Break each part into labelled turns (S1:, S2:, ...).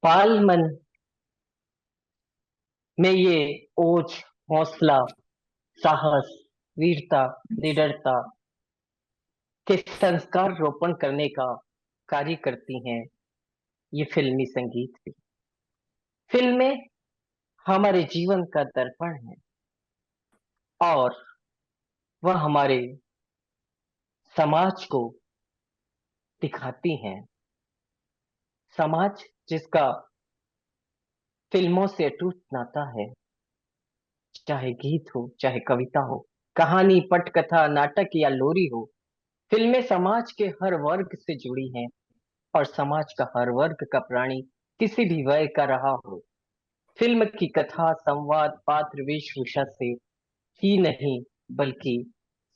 S1: पाल मन में ये ओज, हौसला, साहस, वीरता, निडरता के संस्कार रोपण करने का कार्य करती हैं ये फिल्मी संगीत भी। फिल्में हमारे जीवन का दर्पण है और वह हमारे समाज को दिखाती हैं। समाज जिसका फिल्मों से अटूट नाता है, चाहे गीत हो, चाहे कविता हो, कहानी, पटकथा, नाटक या लोरी हो, फिल्में समाज के हर वर्ग से जुड़ी हैं और समाज का हर वर्ग का प्राणी किसी भी वय का रहा हो, फिल्म की कथा, संवाद, पात्र, वेशभूषा से ही नहीं बल्कि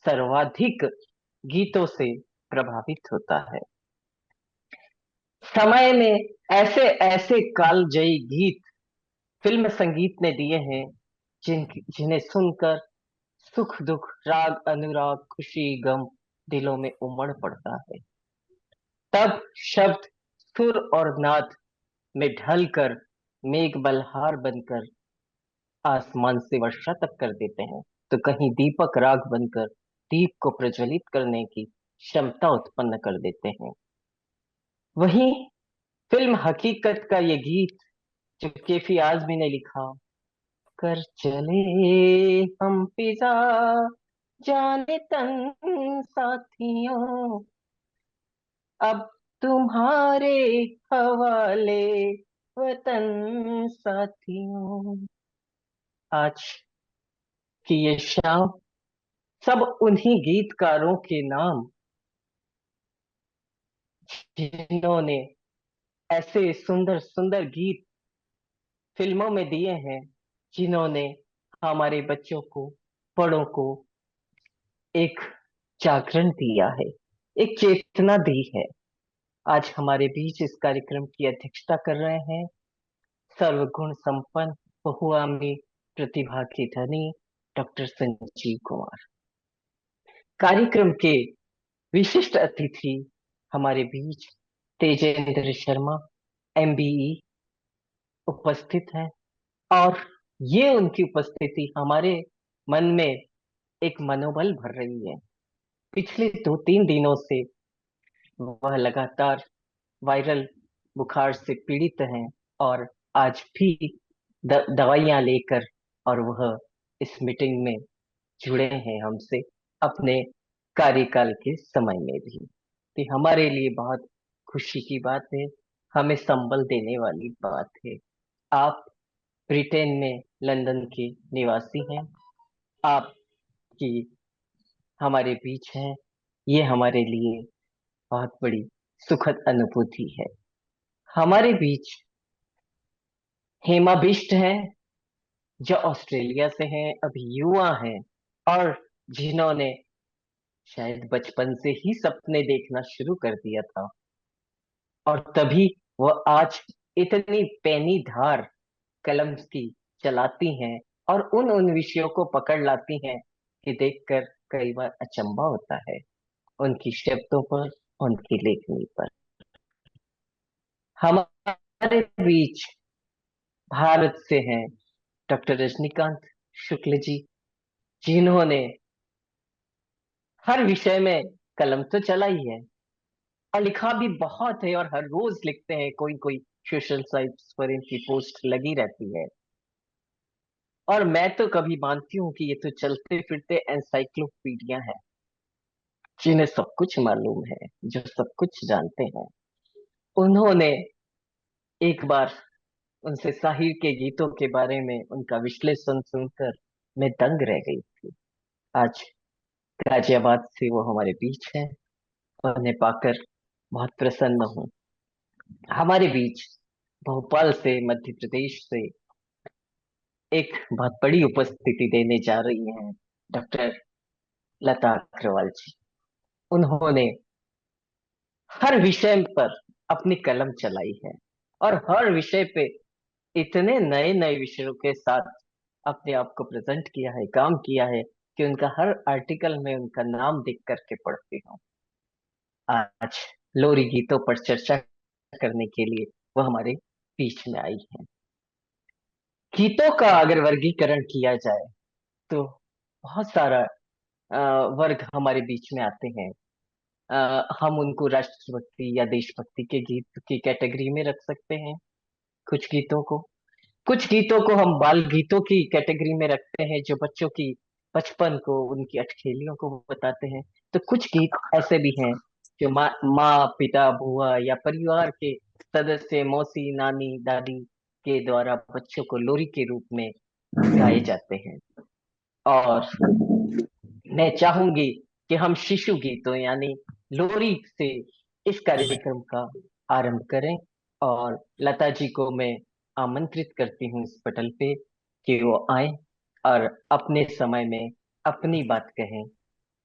S1: सर्वाधिक गीतों से प्रभावित होता है। समय में ऐसे ऐसे कालजयी गीत फिल्म संगीत ने दिए हैं जिन्हें सुनकर सुख दुख, राग अनुराग, खुशी गम दिलों में उमड़ पड़ता है। तब शब्द, सुर और नाद में ढलकर मेघ बलहार बनकर आसमान से वर्षा तक कर देते हैं, तो कहीं दीपक राग बनकर दीप को प्रज्वलित करने की क्षमता उत्पन्न कर देते हैं। वहीं फिल्म हकीकत का ये गीत जो केफी आजमी ने लिखा, कर चले हम फिजा जाने तन साथियों, अब तुम्हारे हवाले वतन साथियों। आज की ये शाम सब उन्हीं गीतकारों के नाम जिन्होंने ऐसे सुंदर सुंदर गीत फिल्मों में दिए हैं, जिन्होंने हमारे बच्चों को, बड़ों को एक जागरण दिया है, एक चेतना दी है। आज हमारे बीच इस कार्यक्रम की अध्यक्षता कर रहे हैं सर्वगुण संपन्न, बहुआयामी प्रतिभा के धनी डॉक्टर संजीव कुमार। कार्यक्रम के विशिष्ट अतिथि हमारे बीच तेजेंद्र शर्मा, एमबीई, उपस्थित हैं और ये उनकी उपस्थिति हमारे मन में एक मनोबल भर रही है। पिछले 2-3 दिनों से वह लगातार वायरल बुखार से पीड़ित हैं और आज भी दवाइयां लेकर और वह इस मीटिंग में जुड़े हैं हमसे अपने कार्यकाल के समय में भी। ये हमारे लिए बहुत खुशी की बात है, हमें संबल देने वाली बात है। आप ब्रिटेन में लंदन के निवासी हैं, आपकी हमारे बीच हैं, ये हमारे लिए बहुत बड़ी सुखद अनुभूति है। हमारे बीच हेमा बिष्ट हैं जो ऑस्ट्रेलिया से हैं, अभी युवा हैं और जिन्होंने शायद बचपन से ही सपने देखना शुरू कर दिया था और तभी वह आज इतनी पैनी धार कलम की चलाती हैं और उन उन विषयों को पकड़ लाती हैं कि देखकर कई बार अचंभा होता है उनकी शब्दों पर, उनकी लेखनी पर। हमारे बीच भारत से हैं डॉक्टर रजनीकांत शुक्ल जी, जिन्होंने हर विषय में कलम तो चलाई है और लिखा भी बहुत है और हर रोज लिखते हैं, कोई कोई सोशल साइट्स पर इनकी पोस्ट लगी रहती है। और मैं तो कभी मानती हूँ कि ये तो चलते फिरते एनसाइक्लोपीडिया है, जिन्हें सब कुछ मालूम है, जो सब कुछ जानते हैं। उन्होंने एक बार उनसे साहिर के गीतों के बारे में उनका विश्लेषण सुनकर मैं दंग रह गई थी। आज गाजियाबाद से वो हमारे बीच है, उन्हें पाकर बहुत प्रसन्न हूँ। हमारे बीच भोपाल से, मध्य प्रदेश से एक बहुत बड़ी उपस्थिति देने जा रही हैं डॉक्टर लता अग्रवाल जी। उन्होंने हर विषय पर अपनी कलम चलाई है और हर विषय पे इतने नए नए विषयों के साथ अपने आप को प्रेजेंट किया है, काम किया है कि उनका हर आर्टिकल में उनका नाम देख करके पढ़ती हूँ। आज लोरी गीतों पर चर्चा करने के लिए वो हमारे बीच में आई है। गीतों का अगर वर्गीकरण किया जाए तो बहुत सारा वर्ग हमारे बीच में आते हैं। हम उनको राष्ट्रभक्ति या देशभक्ति के गीत की कैटेगरी में रख सकते हैं। कुछ गीतों को कुछ गीतों को हम बाल गीतों की कैटेगरी में रखते हैं, जो बच्चों की बचपन को, उनकी अटखेलियों को बताते हैं। तो कुछ गीत ऐसे भी हैं जो माँ पिता बुआ या परिवार के सदस्य, मौसी नानी दादी के द्वारा बच्चों को लोरी के रूप में गाए जाते हैं। और मैं चाहूंगी कि हम शिशु गीतों यानी लोरी से इस कार्यक्रम का आरंभ करें। और लता जी को मैं आमंत्रित करती हूँ इस पटल पे कि वो आए और अपने समय में अपनी बात कहें।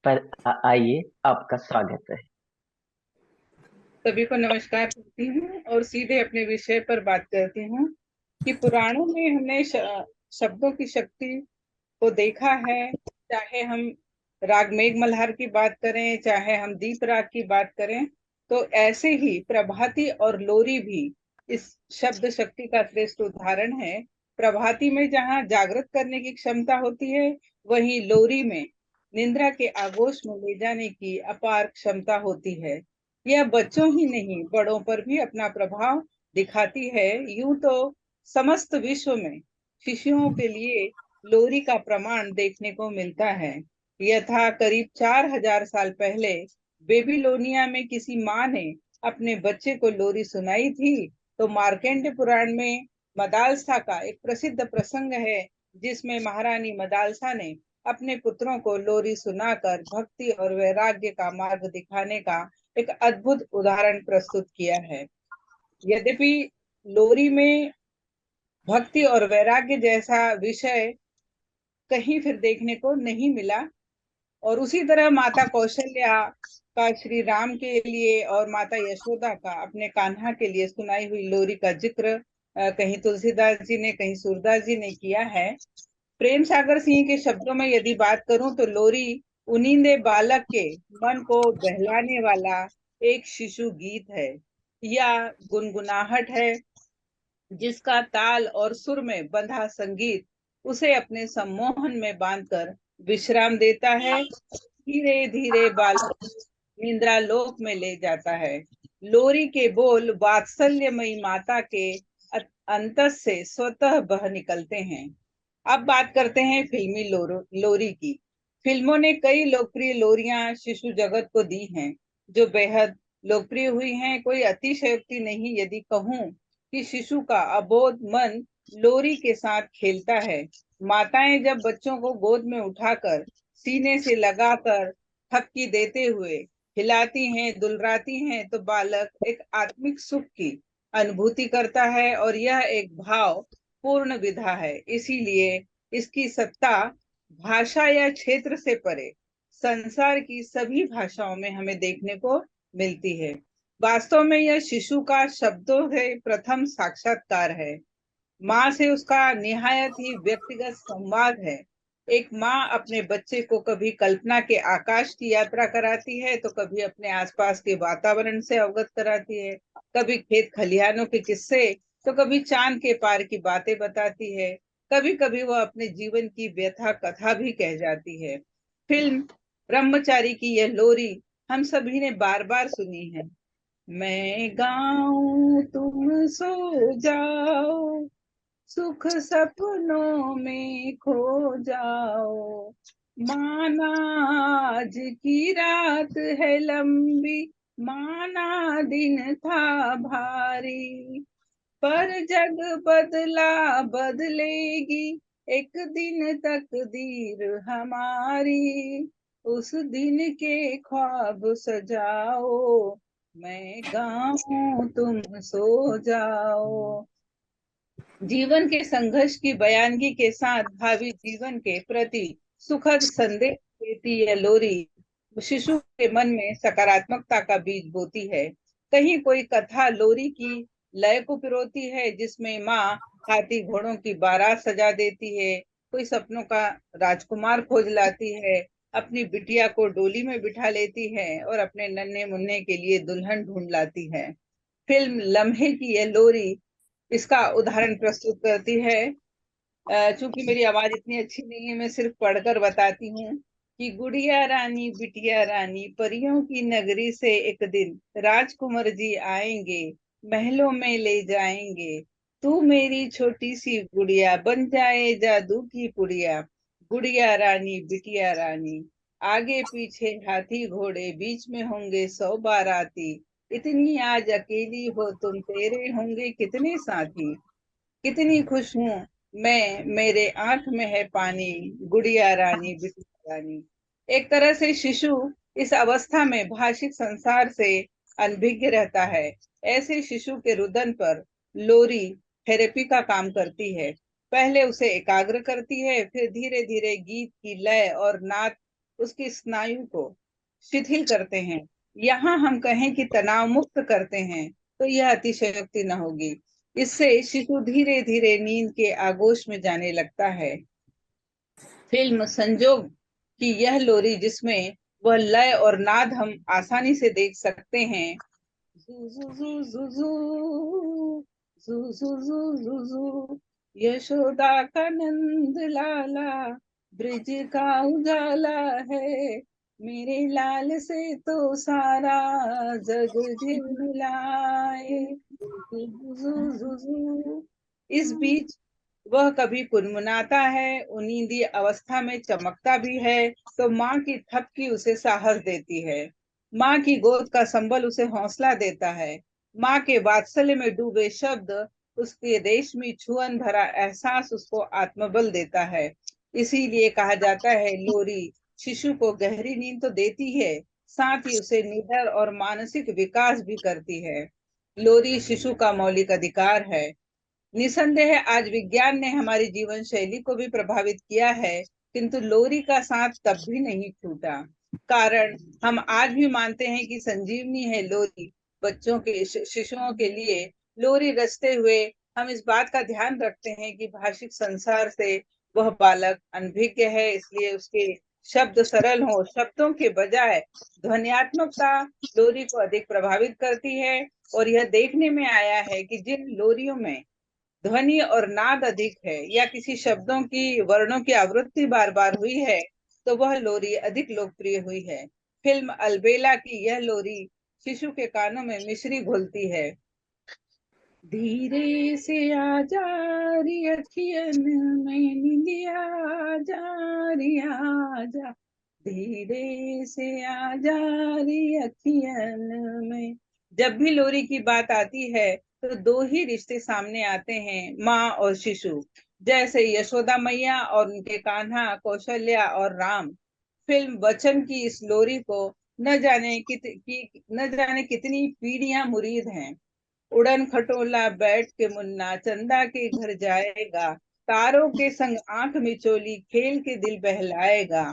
S1: पर आइए, आपका स्वागत है।
S2: सभी को नमस्कार करती हूँ और सीधे अपने विषय पर बात करती हूँ कि पुराणों में हमने शब्दों की शक्ति को देखा है। चाहे हम राग मेघ मल्हार की बात करें, चाहे हम दीप राग की बात करें, तो ऐसे ही प्रभाती और लोरी भी इस शब्द शक्ति का श्रेष्ठ उदाहरण है। प्रभाती में जहाँ जागृत करने की क्षमता होती है, वहीं लोरी में निद्रा के आगोश में ले जाने की अपार क्षमता होती है। यह बच्चों ही नहीं, बड़ों पर भी अपना प्रभाव दिखाती है। यूं तो समस्त विश्व में शिशुओं के लिए लोरी का प्रमाण देखने को मिलता है। यथा करीब 4000 साल पहले बेबीलोनिया में किसी माँ ने अपने बच्चे को लोरी सुनाई थी। तो मार्कंडेय पुराण में मदालसा का एक प्रसिद्ध प्रसंग है, जिसमें महारानी मदालसा ने अपने पुत्रों को लोरी सुनाकर भक्ति और वैराग्य का मार्ग दिखाने का एक अद्भुत उदाहरण प्रस्तुत किया है। यद्यपि लोरी में भक्ति और वैराग्य जैसा विषय कहीं फिर देखने को नहीं मिला। और उसी तरह माता कौशल्या का श्री राम के लिए और माता यशोदा का अपने कान्हा के लिए सुनाई हुई लोरी का जिक्र कहीं तुलसीदास जी ने, कहीं सूरदास जी ने किया है। प्रेम सागर सिंह के शब्दों में यदि बात करूं तो लोरी उनींदे बालक के मन को बहलाने वाला एक शिशु गीत है या गुनगुनाहट है, जिसका ताल और सुर में बंधा संगीत उसे अपने सम्मोहन में बांधकर विश्राम देता है। धीरे धीरे बालक निद्रा लोक में ले जाता है। लोरी के बोल वात्सल्यमयी माता के अंतस से स्वतः बह निकलते हैं। अब बात करते हैं फिल्मी लोरी की। फिल्मों ने कई लोकप्रिय लोरियां शिशु जगत को दी हैं, जो बेहद लोकप्रिय हुई हैं। कोई अतिशयोक्ति नहीं यदि कहूं कि शिशु का अबोध मन लोरी के साथ खेलता है। माताएं जब बच्चों को गोद में उठाकर सीने से लगाकर थपकी देते हुए हिलाती हैं, दुलराती हैं, तो बालक एक आत्मिक सुख की अनुभूति करता है और यह एक भाव पूर्ण विधा है। इसीलिए इसकी सत्ता भाषा या क्षेत्र से परे संसार की सभी भाषाओं में हमें देखने को मिलती है। वास्तव में यह शिशु का शब्दों से प्रथम साक्षात्कार है। माँ से उसका निहायत ही व्यक्तिगत संवाद है। एक माँ अपने बच्चे को कभी कल्पना के आकाश की यात्रा कराती है, तो कभी अपने आसपास के वातावरण से अवगत कराती है, कभी खेत खलिहानों के किस्से, तो कभी चांद के पार की बातें बताती है। कभी कभी वह अपने जीवन की व्यथा कथा भी कह जाती है। फिल्म ब्रह्मचारी की यह लोरी हम सभी ने बार बार सुनी है। मैं गाऊं तुम सो जाओ, सुख सपनों में खो जाओ, माना आज की रात है लंबी, माना दिन था भारी, पर जग बदला बदलेगी, एक दिन तकदीर हमारी, उस दिन के ख्वाब सजाओ, मैं गाऊं तुम सो जाओ। जीवन के संघर्ष की बयानगी के साथ भावी जीवन के प्रति सुखद संदेश देती यह लोरी शिशु के मन में सकारात्मकता का बीज बोती है। कहीं कोई कथा लोरी की लय को पिरोती है, जिसमें माँ हाथी घोड़ों की बारात सजा देती है, कोई सपनों का राजकुमार खोज लाती है, अपनी बिटिया को डोली में बिठा लेती है और अपने नन्हे मुन्ने के लिए दुल्हन ढूंढ लाती है। फिल्म लम्हे की यह लोरी इसका उदाहरण प्रस्तुत करती है। चूंकि मेरी आवाज इतनी अच्छी नहीं है, मैं सिर्फ पढ़कर बताती हूँ कि गुड़िया रानी बिटिया रानी परियों की नगरी से एक दिन राजकुमार जी आएंगे, महलों में ले जाएंगे। तू मेरी छोटी सी गुड़िया बन जाए जादू की पुड़िया। गुड़िया रानी बिटिया रानी, आगे पीछे हाथी घोड़े, बीच में होंगे 100 बाराती। इतनी आज अकेली हो तुम, तेरे होंगे कितने साथी। कितनी खुश हूँ मैं, मेरे आंख में है पानी। गुड़िया रानी बिटिया रानी। एक तरह से शिशु इस अवस्था में भाषिक संसार से अनभिज्ञ रहता है। ऐसे शिशु के रुदन पर लोरी थेरेपी का काम करती है। पहले उसे एकाग्र करती है, फिर धीरे धीरे गीत की लय और नाद उसकी स्नायु को शिथिल करते हैं। यहाँ हम कहें कि तनाव मुक्त करते हैं तो यह अतिशयोक्ति न होगी। इससे शिशु धीरे धीरे नींद के आगोश में जाने लगता है। फिल्म संजोग की यह लोरी, जिसमें वह लय और नाद हम आसानी से देख सकते हैं। जू जू जू जू जू जू जू जू जू जू, यशोदा का नंद लाला ब्रिज का उजाला है। मेरे लाल से तो सारा जग झिलमिलाए। जू जू जू जू। इस बीच वह कभी कुनमुनाता है, उन्नीदी अवस्था में चमकता भी है, तो माँ की थपकी उसे साहस देती है। माँ की गोद का संबल उसे हौसला देता है। माँ के वात्सल्य में डूबे शब्द, उसके रेशमी छुअन भरा एहसास उसको आत्मबल देता है। इसीलिए कहा जाता है लोरी शिशु को गहरी नींद तो देती है, साथ ही उसे निडर और मानसिक विकास भी करती है। लोरी शिशु का मौलिक अधिकार है। निसंदेह आज विज्ञान ने हमारी जीवन शैली को भी प्रभावित किया है, किंतु लोरी का साथ तब भी नहीं छूटा। कारण हम आज भी मानते हैं कि संजीवनी है लोरी। बच्चों के शिशुओं के लिए लोरी रचते हुए हम इस बात का ध्यान रखते हैं कि भाषिक संसार से वह बालक अनभिज्ञ है, इसलिए उसके शब्द सरल हो। शब्दों के बजाय ध्वन्यात्मकता लोरी को अधिक प्रभावित करती है। और यह देखने में आया है कि जिन लोरियों में ध्वनि और नाद अधिक है, या किसी शब्दों की वर्णों की आवृत्ति बार बार हुई है, तो वह लोरी अधिक लोकप्रिय हुई है। फिल्म अलबेला की यह लोरी शिशु के कानों में मिश्री घुलती है। धीरे से आ जा री अखियन में निंदिया, जा री आ जा। धीरे से आ जा री अखियन में। जब भी लोरी की बात आती है तो दो ही रिश्ते सामने आते हैं, माँ और शिशु। जैसे यशोदा मैया और उनके कान्हा, कौशल्या और राम। फिल्म बच्चन की इस लोरी को न जाने कितनी पीढ़ियां मुरीद हैं। उड़न खटोला बैठ के मुन्ना चंदा के घर जाएगा। तारों के संग आंख मिचोली खेल के दिल बहलाएगा।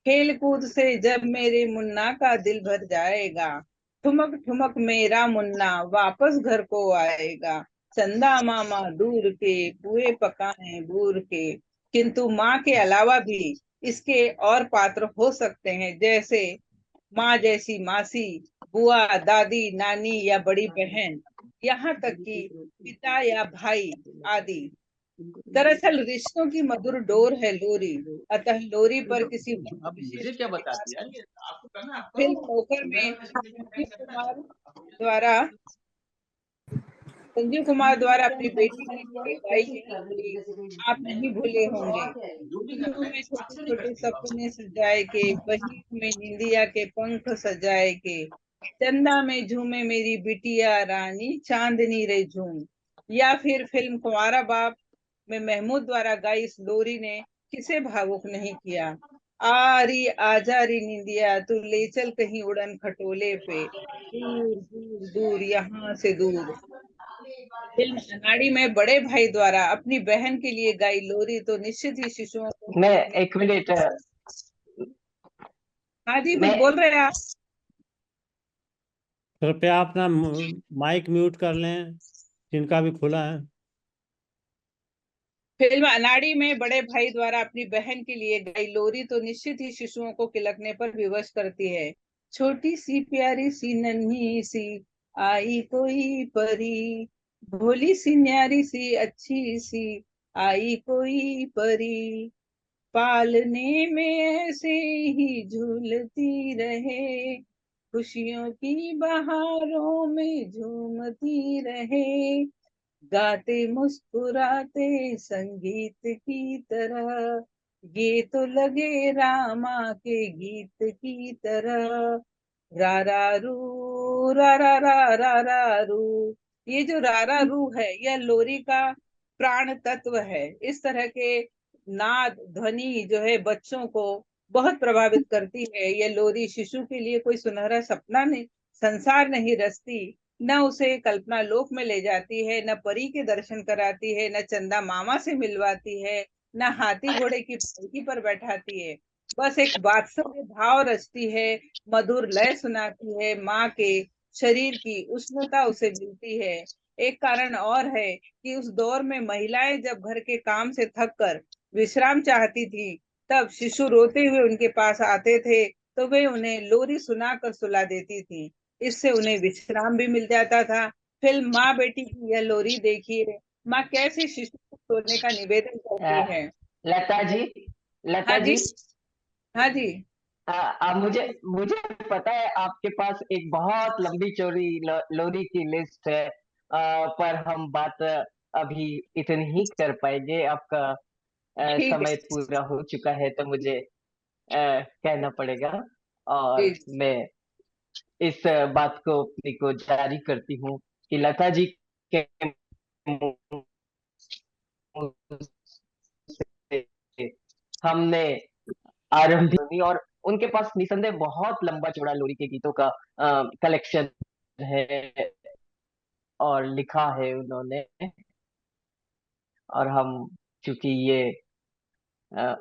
S2: खेल कूद से जब मेरे मुन्ना का दिल भर जाएगा। ठुमक ठुमक मेरा मुन्ना वापस घर को आएगा। चंदा मामा दूर के पुए पकाए बूर के। किंतु माँ के अलावा भी इसके और पात्र हो सकते हैं, जैसे माँ जैसी मासी, बुआ, दादी, नानी या बड़ी बहन, यहाँ तक कि पिता या भाई आदि। दरअसल रिश्तों की मधुर डोर है लोरी। अतः लोरी पर किसी विशेष के विकास की। फिल्म पोकर में द्वारा संजीव कुमार द्वारा अपनी बेटी के लिए गाई गई लोरी आप नहीं भूले होंगे। शुरू में छोटे छोटे सपने सजाए के, बही में निंदिया के पंख सजाए के। चंदा में झूमे मेरी बिटिया रानी, चांदनी रे झूम। या फिर फिल्म कुंवारा बाप में महमूद द्वारा गाई इस लोरी ने किसे भावुक नहीं किया। आ रही आजा री निंदिया, तू ले चल कहीं उड़न खटोले पे, दूर दूर दूर यहाँ से दूर। फिल्म अनाड़ी में बड़े भाई द्वारा अपनी बहन के लिए गाई लोरी तो निश्चित ही शिशुओं को
S1: मैं
S2: खिलौने।
S1: एक मिनट।
S2: हाँ जी, कुछ
S1: मैं
S2: बोल रहे हैं आप?
S3: कृपया अपना माइक म्यूट कर लें, जिनका भी खुला है।
S2: फिल्म अनाड़ी में बड़े भाई द्वारा अपनी बहन के लिए गाई लोरी तो निश्चित ही शिशुओं को किलकने पर विवश करती है। छोटी सी प्यारी सी नन्ही सी आई कोई परी, भोली सी न्यारी सी अच्छी सी आई कोई परी, पालने में ऐसे ही झूलती रहे, खुशियों की बहारों में झूमती रहे, गाते मुस्कुराते संगीत की तरह, ये तो लगे रामा के गीत की तरह। रा रा रू रा रा रा रा रा रू। ये जो रारा रू है यह लोरी का प्राण तत्व है। इस तरह के नाद ध्वनि जो है बच्चों को बहुत प्रभावित करती है। यह लोरी शिशु के लिए कोई सुनहरा सपना नहीं, संसार नहीं रचती, न उसे कल्पना लोक में ले जाती है, न परी के दर्शन कराती है, न चंदा मामा से मिलवाती है, न हाथी घोड़े की पालकी पर बैठाती है। बस एक वात्सल्य भाव रचती है, मधुर लय सुनाती है, माँ के शरीर की उष्णता उसे मिलती है। एक कारण और है कि उस दौर में महिलाएं जब घर के काम से थक कर विश्राम चाहती थी, तब शिशु रोते हुए उनके पास आते थे, तो वे उन्हें लोरी सुनाकर सुला देती थी। इससे उन्हें विश्राम भी मिल जाता था। फिल्म माँ बेटी की यह लोरी देखिए, माँ कैसे शिशु को सोने का निवेदन करती
S1: अ,
S2: है।
S1: लता जी,
S2: हाँ
S1: लता
S2: जी।
S1: जी,
S2: हाँ जी।
S1: मुझे मुझे पता है आपके पास एक बहुत लंबी चौड़ी लोरी की लिस्ट है, पर हम बात अभी इतनी ही कर पाएंगे। आपका
S2: ठीक है।
S1: समय पूरा हो चुका है, तो मुझे कहना पड़ेगा। और
S2: जी।
S1: मैं इस बात को अपनी को जारी करती हूँ कि लता जी के मुंह से हमने आरंभ की, और उनके पास निसंदेह बहुत लंबा चौड़ा लोरी के गीतों का कलेक्शन है, और लिखा है उन्होंने। और हम, चूंकि ये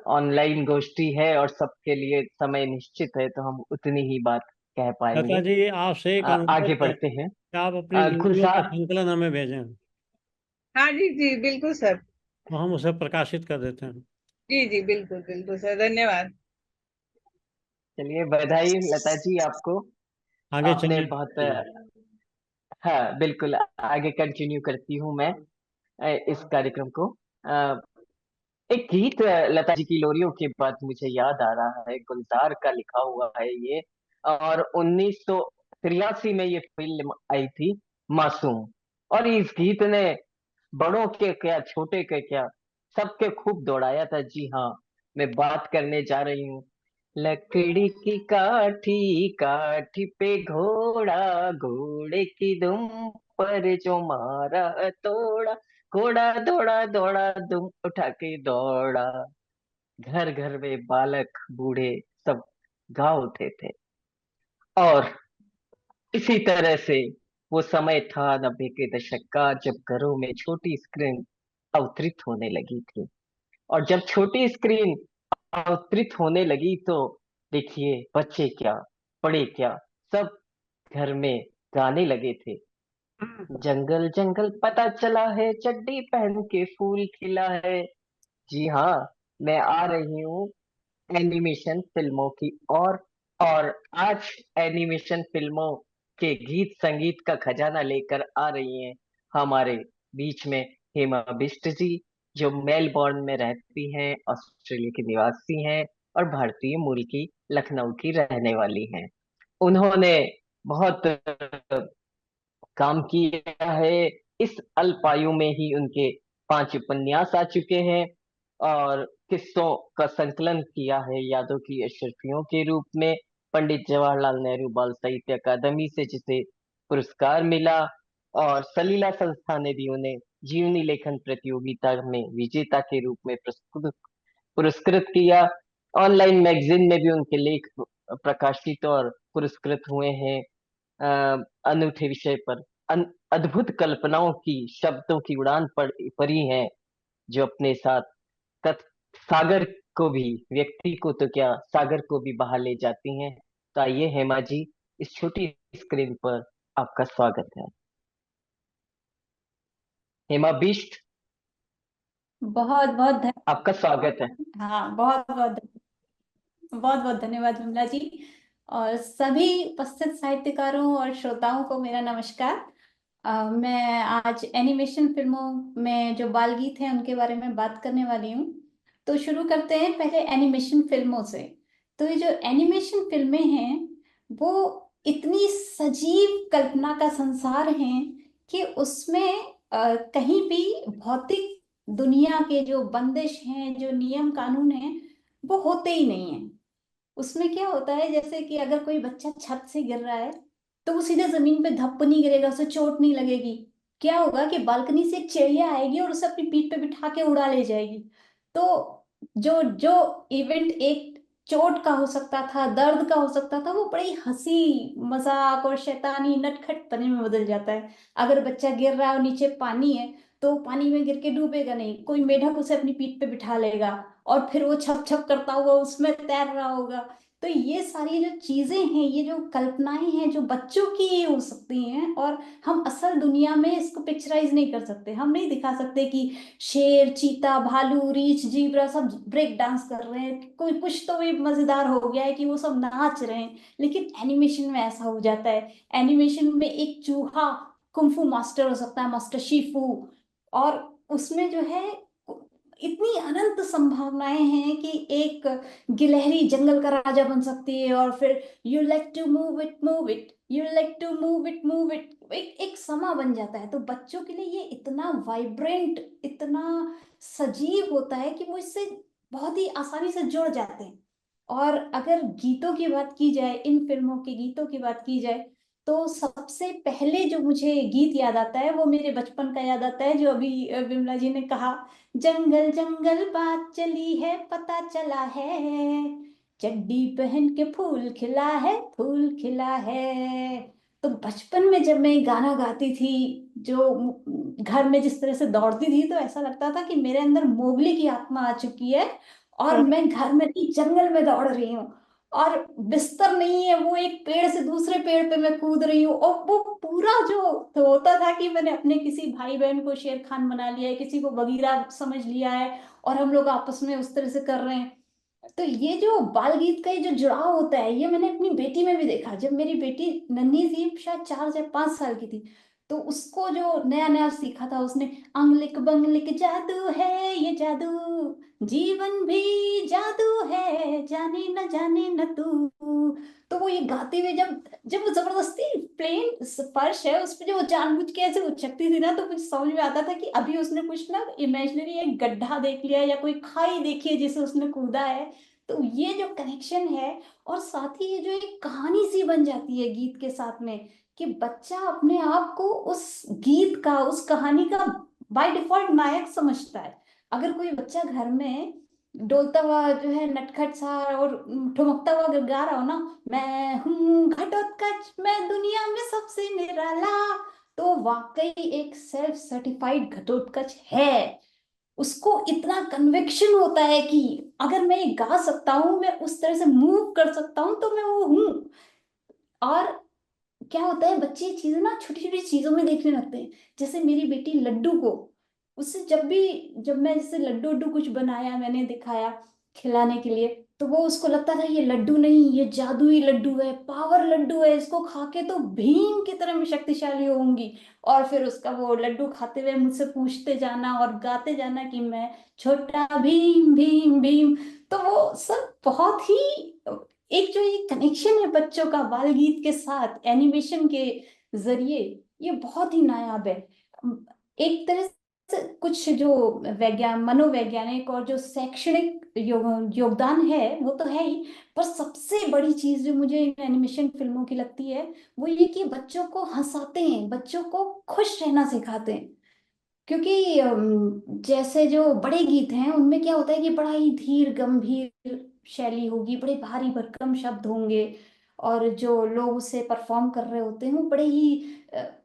S1: ऑनलाइन गोष्ठी है और सबके लिए समय निश्चित है, तो हम उतनी ही बात कह
S3: लता
S1: पाएंगे।
S3: जी, आपसे एक
S1: आगे
S3: अनुरोध है
S1: बढ़ते हैं।
S3: कि आप अपनी लोरियों का
S1: गुलजार,
S3: संकलन हमें भेजें,
S2: हाँ जी जी बिल्कुल सर।
S3: तो हम उसे प्रकाशित कर देते हैं।
S2: जी जी बिल्कुल बिल्कुल सर, धन्यवाद।
S1: चलिए, बधाई लता जी आपको।
S3: आगे
S1: आपने
S3: चलिए।
S1: बहुत हाँ बिल्कुल, आगे कंटिन्यू करती हूँ मैं इस कार्यक्रम को। अ, एक गीत लता जी की लोरियों के बाद मुझे याद आ रहा है, गुलजार का लिखा हुआ है ये, और 1983 में ये फिल्म आई थी, मासूम। और इस गीत ने बड़ों के क्या, छोटे के क्या, सबके खूब दौड़ाया था। जी हाँ, मैं बात करने जा रही हूँ, लकड़ी की काठी, काठी पे घोड़ा, घोड़े की दुम पर जो मारा तोड़ा, घोड़ा दौड़ा दौड़ा दुम उठा के दौड़ा, घर घर में बालक बूढ़े सब गा उठे थे। और इसी तरह से वो समय था 90 के दशक का, जब घरों में छोटी स्क्रीन अवतरित होने लगी थी। और जब छोटी स्क्रीन अवतरित होने लगी, तो देखिए, बच्चे क्या, बड़े क्या, सब घर में गाने लगे थे। जंगल जंगल पता चला है, चड्डी पहन के फूल खिला है। जी हाँ, मैं आ रही हूँ एनिमेशन फिल्मों की। और आज एनिमेशन फिल्मों के गीत संगीत का खजाना लेकर आ रही हैं हमारे बीच में हेमा बिष्ट जी, जो मेलबोर्न में रहती हैं, ऑस्ट्रेलिया की निवासी हैं, और भारतीय मूल की, लखनऊ की रहने वाली हैं। उन्होंने बहुत काम किया है। इस अल्पायु में ही उनके 5 उपन्यास आ चुके हैं, और किस्सों का संकलन किया है यादों की अशरफियों के रूप में, पंडित जवाहरलाल नेहरू बाल साहित्य अकादमी से जिसे पुरस्कार मिला, और सलीला संस्था ने भी उन्हें जीवनी लेखन प्रतियोगिता में विजेता के रूप में प्रस्तुत पुरस्कृत किया। ऑनलाइन मैगजीन में भी उनके लेख प्रकाशित और पुरस्कृत हुए हैं। अनूठे विषय पर अद्भुत कल्पनाओं की, शब्दों की उड़ान परी है, जो अपने साथ तत् सागर को भी, व्यक्ति को तो क्या, सागर को भी बहा ले जाती हैं। तो आइए हेमा जी, इस छोटी स्क्रीन पर आपका स्वागत है। हेमा बिष्ट,
S4: बहुत बहुत
S1: आपका स्वागत है।
S4: हाँ, बहुत बहुत बहुत बहुत धन्यवाद विमला जी। और सभी उपस्थित साहित्यकारों और श्रोताओं को मेरा नमस्कार। मैं आज एनिमेशन फिल्मों में जो बाल गीत हैं उनके बारे में बात करने वाली हूँ। तो शुरू करते हैं पहले एनिमेशन फिल्मों से। तो ये जो एनिमेशन फिल्में हैं वो इतनी सजीव कल्पना का संसार हैं कि उसमें कहीं भी भौतिक दुनिया के जो बंदिश हैं, जो नियम कानून हैं, वो होते ही नहीं हैं। उसमें क्या होता है, जैसे कि अगर कोई बच्चा छत से गिर रहा है तो वो सीधे जमीन पे धप्प नहीं गिरेगा, उसे चोट नहीं लगेगी। क्या होगा कि बालकनी से एक चिड़िया आएगी और उसे अपनी पीठ पे बिठा के उड़ा ले जाएगी। तो जो जो इवेंट एक चोट का हो सकता था, दर्द का हो सकता था, वो बड़ी हंसी मजाक और शैतानी नटखट पने में बदल जाता है। अगर बच्चा गिर रहा है और नीचे पानी है तो पानी में गिर के डूबेगा नहीं, कोई मेढक उसे अपनी पीठ पे बिठा लेगा और फिर वो छप छप करता हुआ उसमें तैर रहा होगा। तो ये सारी जो चीजें हैं, ये जो कल्पनाएं हैं जो बच्चों की ये हो सकती हैं, और हम असल दुनिया में इसको पिक्चराइज नहीं कर सकते। हम नहीं दिखा सकते कि शेर, चीता, भालू, रीछ, जीब्रा सब ब्रेक डांस कर रहे हैं, कोई कुछ तो भी मजेदार हो गया है कि वो सब नाच रहे हैं। लेकिन एनिमेशन में ऐसा हो जाता है। एनिमेशन में एक चूहा कुंफू मास्टर हो सकता है, मास्टर शिफू। और उसमें जो है इतनी अनंत संभावनाएं हैं कि एक गिलहरी जंगल का राजा बन सकती है, और फिर you like to move it move it, you like to move it move it, एक समा बन जाता है। तो बच्चों के लिए ये इतना वाइब्रेंट, इतना सजीव होता है कि वो इससे बहुत ही आसानी से जुड़ जाते हैं। और अगर गीतों की बात की जाए, इन फिल्मों के गीतों की बात की जाए, तो सबसे पहले जो मुझे गीत याद आता है वो मेरे बचपन का याद आता है, जो अभी विमला जी ने कहा, जंगल जंगल बात चली है, पता चला है, चड्डी पहन के फूल खिला है, फूल खिला है। तो बचपन में जब मैं ये गाना गाती थी, जो घर में जिस तरह से दौड़ती थी, तो ऐसा लगता था कि मेरे अंदर मोगली की आत्मा आ चुकी है और मैं घर में नहीं जंगल में दौड़ रही हूँ। और बिस्तर नहीं है, वो एक पेड़ से दूसरे पेड़ पे मैं कूद रही हूँ। और वो पूरा जो तो होता था कि मैंने अपने किसी भाई बहन को शेर खान बना लिया है, किसी को बगीरा समझ लिया है, और हम लोग आपस में उस तरह से कर रहे हैं। तो ये जो बाल गीत का ये जो जुड़ाव होता है, ये मैंने अपनी बेटी में भी देखा। जब मेरी बेटी नन्ही थी, शायद 4 या 5 साल की थी, तो उसको जो नया नया सीखा था उसने, अंगलिक बंगलिक जादू है ये जादू, जीवन भी जादू है, जाने न जाने न तू। तो वो ये गाते हुए जब जब वो जबरदस्ती प्लेन फर्श है उस पे जो वो जानबूझ के ऐसे उछकती थी ना, तो मुझे समझ में आता था कि अभी उसने कुछ ना इमेजिनरी एक गड्ढा देख लिया है या कोई खाई देखी है जिसे उसने कूदा है। तो ये जो कनेक्शन है, और साथ ही ये जो एक कहानी सी बन जाती है गीत के साथ में, कि बच्चा अपने आप को उस गीत का, उस कहानी का बाय डिफॉल्ट नायक समझता है। अगर कोई बच्चा घर में डोलता हुआ जो है नटखट सा और ठुमकता हुआ अगर गा रहा हो ना, मैं हूँ घटोत्कच, मैं दुनिया में सबसे निराला, तो वाकई एक सेल्फ सर्टिफाइड घटोत्कच है। उसको इतना कन्विक्शन होता है कि अगर मैं ये गा सकता हूँ, मैं उस तरह से मूव कर सकता हूँ, तो मैं वो हूँ। और क्या होता है, बच्चे चीजें ना छोटी छोटी चीजों में देखने लगते हैं। जैसे मेरी बेटी लड्डू को, उससे जब मैं जैसे लड्डू उड्डू कुछ बनाया, मैंने दिखाया खिलाने के लिए, तो वो उसको लगता था ये लड्डू नहीं, ये जादुई लड्डू है, पावर लड्डू है, इसको खा के तो भीम की तरह मैं शक्तिशाली होंगी। और फिर उसका वो लड्डू खाते हुए मुझसे पूछते जाना और गाते जाना कि मैं छोटा भीम भीम भीम। तो वो सब बहुत ही, एक जो ये कनेक्शन है बच्चों का बाल गीत के साथ एनिमेशन के जरिए, ये बहुत ही नायाब है। एक तरह से कुछ जो मनोवैज्ञानिक और जो शैक्षणिक योगदान है वो तो है ही, पर सबसे बड़ी चीज जो मुझे इन एनिमेशन फिल्मों की लगती है, वो ये कि बच्चों को हंसाते हैं, बच्चों को खुश रहना सिखाते हैं। क्योंकि जैसे जो बड़े गीत हैं उनमें क्या होता है कि बड़ा ही धीर गंभीर शैली होगी, बड़े भारी भरकम शब्द होंगे, और जो लोग उसे परफॉर्म कर रहे होते हैं वो बड़े ही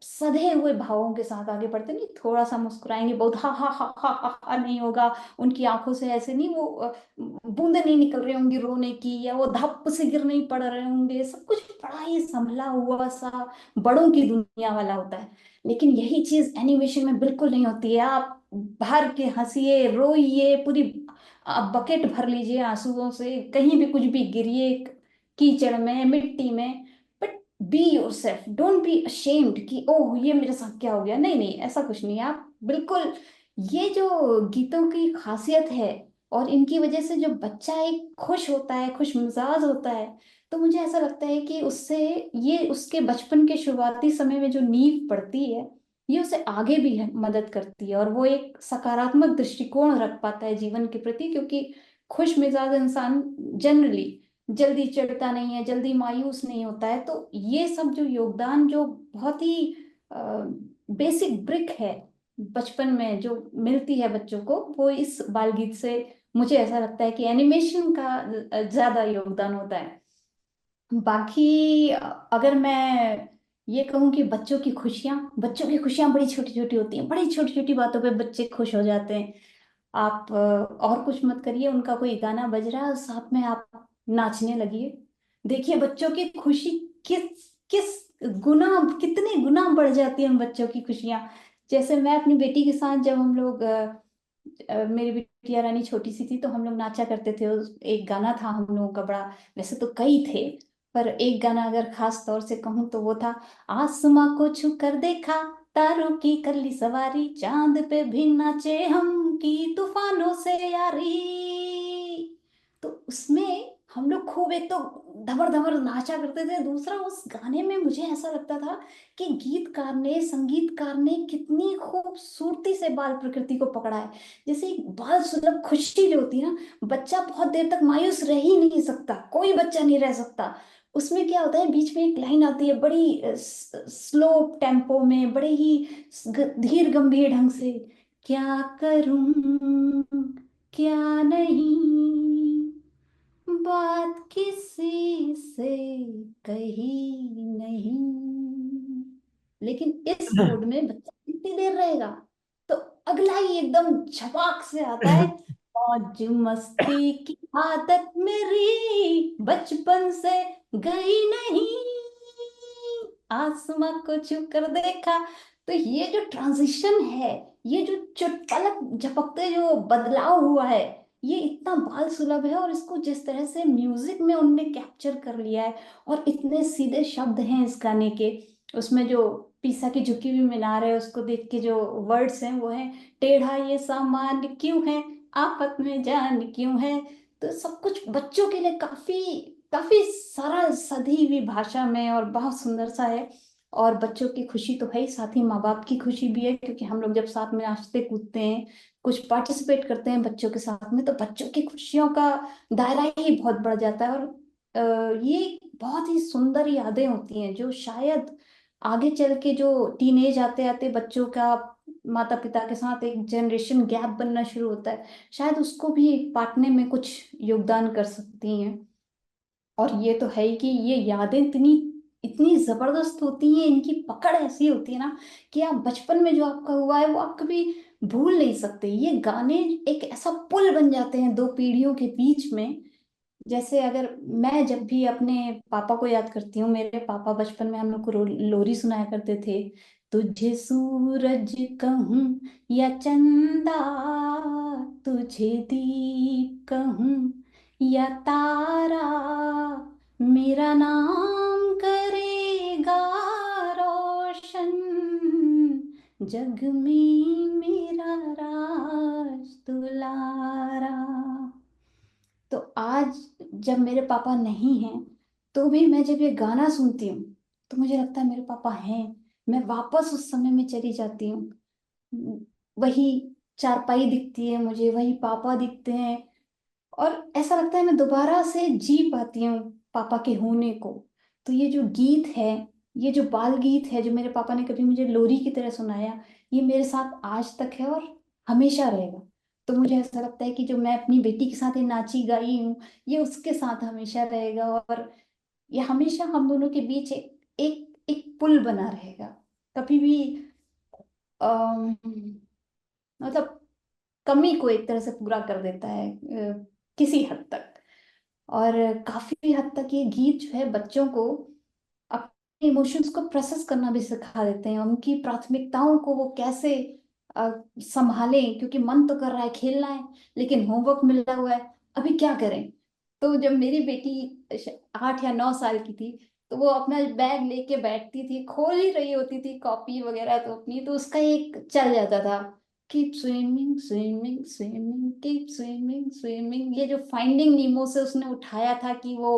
S4: सधे हुए भावों के साथ आगे बढ़ते, नहीं थोड़ा सा मुस्कुराएंगे, बहुत हा हा हा हा हा हा नहीं होगा, उनकी आंखों से ऐसे नहीं वो बूंदें नहीं निकल रही होंगी रोने की, या वो धप से गिर नहीं पड़ रहे होंगे, सब कुछ बड़ा ही संभला हुआ सा बड़ों की दुनिया वाला होता है। लेकिन यही चीज एनिमेशन में बिल्कुल नहीं होती है। आप भर के हंसिए, रोइए, पूरी आप बकेट भर लीजिए आंसुओं से, कहीं भी कुछ भी गिरिए, कीचड़ में, मिट्टी में, but be your self, don't be ashamed कि ओह ये मेरे साथ क्या हो गया। नहीं नहीं, ऐसा कुछ नहीं है। आप बिल्कुल, ये जो गीतों की खासियत है और इनकी वजह से जो बच्चा एक खुश होता है, खुश मिजाज होता है, तो मुझे ऐसा लगता है कि उससे ये उसके बचपन के शुरुआती समय में जो नींव पड़ती है, ये उसे आगे भी मदद करती है, और वो एक सकारात्मक दृष्टिकोण रख पाता है जीवन के प्रति, क्योंकि खुश मिजाज इंसान जनरली जल्दी चिढ़ता नहीं है, जल्दी मायूस नहीं होता है। तो ये सब जो योगदान जो बहुत ही बेसिक ब्रिक है बचपन में जो मिलती है बच्चों को, वो इस बाल गीत से मुझे ऐसा लगता है कि एनिमेशन का ज्यादा योगदान होता है। बाकी अगर मैं ये कहूँ कि बच्चों की खुशियां बड़ी छोटी छोटी होती हैं, बड़ी छोटी छोटी बातों पे बच्चे खुश हो जाते हैं। आप और कुछ मत करिए, उनका कोई गाना बज रहा है साथ में आप नाचने लगिए। देखिए बच्चों की खुशी किस किस गुना, कितने गुना बढ़ जाती है उन बच्चों की खुशियां। जैसे मैं अपनी बेटी के साथ, जब हम लोग मेरी बिटिया रानी छोटी सी थी, तो हम लोग नाचा करते थे। एक गाना था हम लोगों का बड़ा, वैसे तो कई थे, पर एक गाना अगर खास तौर से कहूँ तो वो था, आसमां को छू कर देखा, तारों की कर ली सवारी, चांद पे भी नाचे हम, की तूफानों से यारी। तो उसमें हम लोग खूब एक तो धबर धबर नाचा करते थे। दूसरा, उस गाने में मुझे ऐसा लगता था कि गीतकार ने, संगीतकार ने कितनी खूबसूरती से बाल प्रकृति को पकड़ा है। जैसे एक बाल सुलभ खुशी जो होती है ना, बच्चा बहुत देर तक मायूस रह ही नहीं सकता, कोई बच्चा नहीं रह सकता। उसमें क्या होता है, बीच में एक लाइन आती है बड़ी स्लो टेम्पो में, बड़े ही धीर गंभीर ढंग से, क्या करूं क्या नहीं, बात किसी से कही नहीं। लेकिन इस मोड में बच्चा कितनी देर रहेगा, तो अगला ही एकदम झपाक से आता है, मौज मस्ती की आदत मेरी बचपन से गई नहीं, आसमां को छू कर देखा। तो ये जो ट्रांजिशन है, ये जो पलक झपकते जो बदलाव हुआ है, ये इतना बाल सुलभ है। और इसको जिस तरह से म्यूजिक में उनने कैप्चर कर लिया है, और इतने सीधे शब्द हैं इस गाने के, उसमें जो पीसा की झुकी हुई मीनार है उसको देख के जो वर्ड्स हैं वो है, टेढ़ा ये सामान क्यों है, आफत में जान क्यों है। तो सब कुछ बच्चों के लिए काफी काफी सरल सधी हुई भाषा में और बहुत सुंदर सा है। और बच्चों की खुशी तो है ही, साथ ही माँ बाप की खुशी भी है, क्योंकि हम लोग जब साथ में नाचते कूदते हैं, कुछ पार्टिसिपेट करते हैं बच्चों के साथ में, तो बच्चों की खुशियों का दायरा ही बहुत बढ़ जाता है। और ये बहुत ही सुंदर यादें होती हैं, जो शायद आगे चल के जो टीनेज आते आते बच्चों का माता पिता के साथ एक जनरेशन गैप बनना शुरू होता है, शायद उसको भी पाटने में कुछ योगदान कर सकती हैं। और ये तो है ही कि ये यादें इतनी इतनी जबरदस्त होती हैं, इनकी पकड़ ऐसी होती है ना, कि आप बचपन में जो आपका हुआ है वो आप कभी भूल नहीं सकते। ये गाने एक ऐसा पुल बन जाते हैं दो पीढ़ियों के बीच में। जैसे अगर मैं जब भी अपने पापा को याद करती हूँ, मेरे पापा बचपन में हम लोग को लोरी सुनाया करते थे, तुझे सूरज कहूँ या चंदा, तुझे दीप कहूँ या तारा, मेरा नाम करेगा रोशन, जग में मेरा राज दुलारा। तो आज जब मेरे पापा नहीं हैं, तो भी मैं जब ये गाना सुनती हूँ, तो मुझे लगता है मेरे पापा हैं। मैं वापस उस समय में चली जाती हूँ, वही चारपाई दिखती है मुझे, वही पापा दिखते हैं, और ऐसा लगता है मैं दोबारा से जी पाती हूँ पापा के होने को। तो ये जो गीत है, ये जो बाल गीत है जो मेरे पापा ने कभी मुझे लोरी की तरह सुनाया, ये मेरे साथ आज तक है और हमेशा रहेगा। तो मुझे ऐसा लगता है कि जो मैं अपनी बेटी के साथ ये नाची गाई हूँ, ये उसके साथ हमेशा रहेगा, और ये हमेशा हम दोनों के बीच एक एक एक पुल बना रहेगा। कभी भी अम, मतलब कमी को एक तरह से पूरा कर देता है किसी हद तक। और काफी हद तक ये गीत जो है बच्चों को अपने इमोशंस को प्रोसेस करना भी सिखा देते हैं, उनकी प्राथमिकताओं को वो कैसे अ, संभालें, क्योंकि मन तो कर रहा है खेलना है, लेकिन होमवर्क मिला हुआ है, अभी क्या करें। तो जब मेरी बेटी 8 या 9 साल की थी, तो वो अपना बैग लेके बैठती थी, खोल ही रही होती थी कॉपी वगैरह तो अपनी, तो उसका एक चल जाता था, keep swimming swimming swimming keep swimming swimming. ये जो फाइंडिंग नीमो से उसने उठाया था कि वो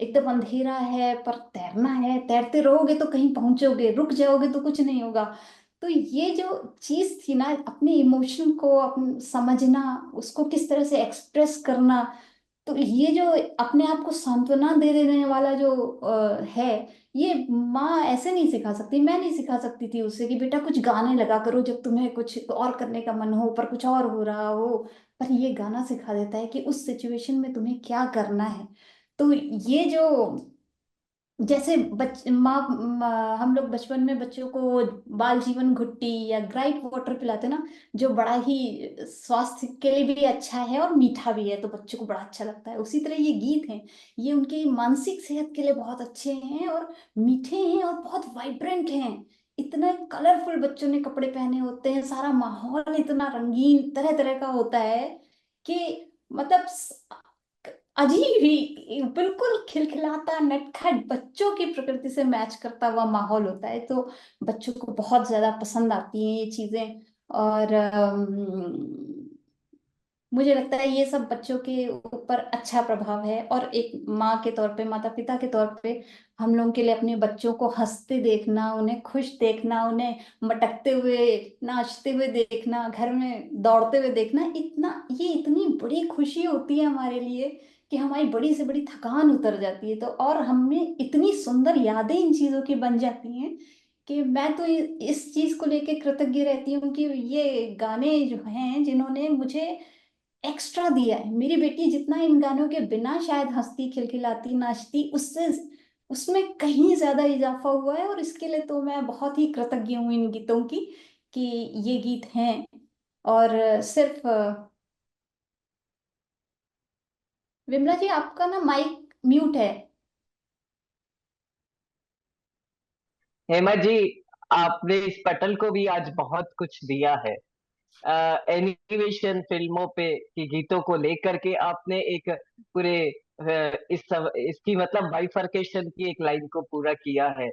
S4: एकदम अंधेरा है पर तैरना है, तैरते रहोगे तो कहीं पहुंचोगे, रुक जाओगे तो कुछ नहीं होगा। तो ये जो चीज थी ना, अपने इमोशन को समझना, उसको किस तरह से एक्सप्रेस करना, तो ये जो अपने आप को सांत्वना दे देने वाला जो है, ये माँ ऐसे नहीं सिखा सकती, मैं नहीं सिखा सकती थी उससे कि बेटा कुछ गाने लगा करो जब तुम्हें कुछ और करने का मन हो पर कुछ और हो रहा हो। पर ये गाना सिखा देता है कि उस सिचुएशन में तुम्हें क्या करना है। तो ये जो जैसे हम लोग बचपन में बच्चों को बाल जीवन घुट्टी या ग्राइप वाटर पिलाते ना, जो बड़ा ही स्वास्थ्य के लिए भी अच्छा है और मीठा भी है, तो बच्चों को बड़ा अच्छा लगता है। उसी तरह ये गीत हैं, ये उनकी मानसिक सेहत के लिए बहुत अच्छे हैं और मीठे हैं और बहुत वाइब्रेंट हैं। इतना कलरफुल बच्चों ने कपड़े पहने होते हैं, सारा माहौल इतना रंगीन तरह तरह का होता है कि मतलब अजीब ही, बिल्कुल खिलखिलाता नटखट बच्चों की प्रकृति से मैच करता हुआ माहौल होता है। तो बच्चों को बहुत ज्यादा पसंद आती हैं ये चीजें। और मुझे लगता है ये सब बच्चों के ऊपर अच्छा प्रभाव है। और एक माँ के तौर पे, माता पिता के तौर पे, हम लोगों के लिए अपने बच्चों को हंसते देखना, उन्हें खुश देखना, उन्हें मटकते हुए नाचते हुए देखना, घर में दौड़ते हुए देखना, ये इतनी बड़ी खुशी होती है हमारे लिए कि हमारी बड़ी से बड़ी थकान उतर जाती है। तो और हमें इतनी सुंदर यादें इन चीजों की बन जाती हैं कि मैं तो इस चीज को लेके कृतज्ञ रहती हूँ कि ये गाने जो हैं जिन्होंने मुझे एक्स्ट्रा दिया है। मेरी बेटी जितना इन गानों के बिना शायद हंसती खिलखिलाती नाचती, उससे उसमें कहीं ज्यादा इजाफा हुआ है। और इसके लिए तो मैं बहुत ही कृतज्ञ हूँ इन गीतों की कि ये गीत हैं। और सिर्फ विमला जी आपका ना माइक म्यूट है।
S1: हेमा जी, आपने इस पटल को भी आज बहुत कुछ दिया है। एनिमेशन फिल्मों पे की गीतों को लेकर के आपने एक पूरे इसकी मतलब बाइफरकेशन की एक लाइन को पूरा किया है,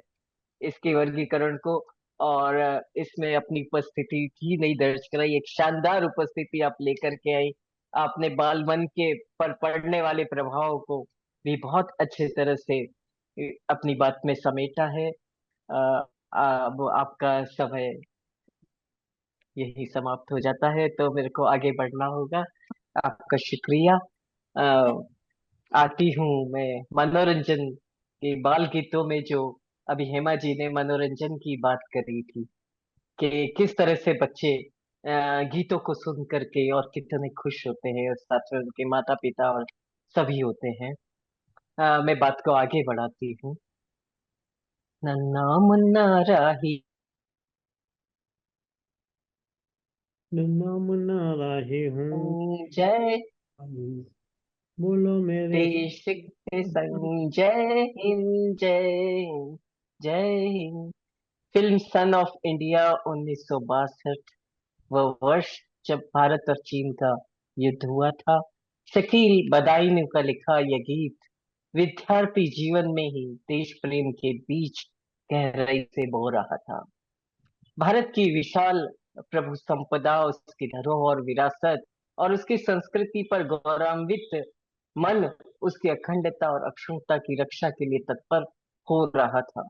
S1: इसके वर्गीकरण को। और इसमें अपनी उपस्थिति भी नहीं दर्ज कराई, एक शानदार उपस्थिति आप लेकर के आई। आपने बाल मन के पर पड़ने वाले प्रभाव को भी बहुत अच्छे तरह से अपनी बात में समेटा है। अब आपका समय यही समाप्त हो जाता है, तो मेरे को आगे बढ़ना होगा। आपका शुक्रिया। अ, आती हूँ मैं मनोरंजन के बाल गीतों में, जो अभी हेमा जी ने मनोरंजन की बात करी थी कि किस तरह से बच्चे गीतों को सुन करके और कितने खुश होते हैं, और साथ में उनके माता पिता और सभी होते हैं। मैं बात को आगे बढ़ाती हूँ। नन्ना मुन्ना राही
S3: नन्ना मुन्ना राही हूँ,
S1: जय
S3: बोलो मेरे
S1: देश के संग, जय हिंद जय हिंद जय Hind. Film son of India 1962, वह वर्ष जब भारत और चीन का युद्ध हुआ था। शकील बदायूं का लिखा यह गीत विद्यार्थी जीवन में ही देश प्रेम के बीच गहराई से बह रहा था। भारत की विशाल प्रभु संपदा, उसकी धरोहर विरासत और उसकी संस्कृति पर गौरवान्वित मन उसकी अखंडता और अक्षुण्णता की रक्षा के लिए तत्पर हो रहा था।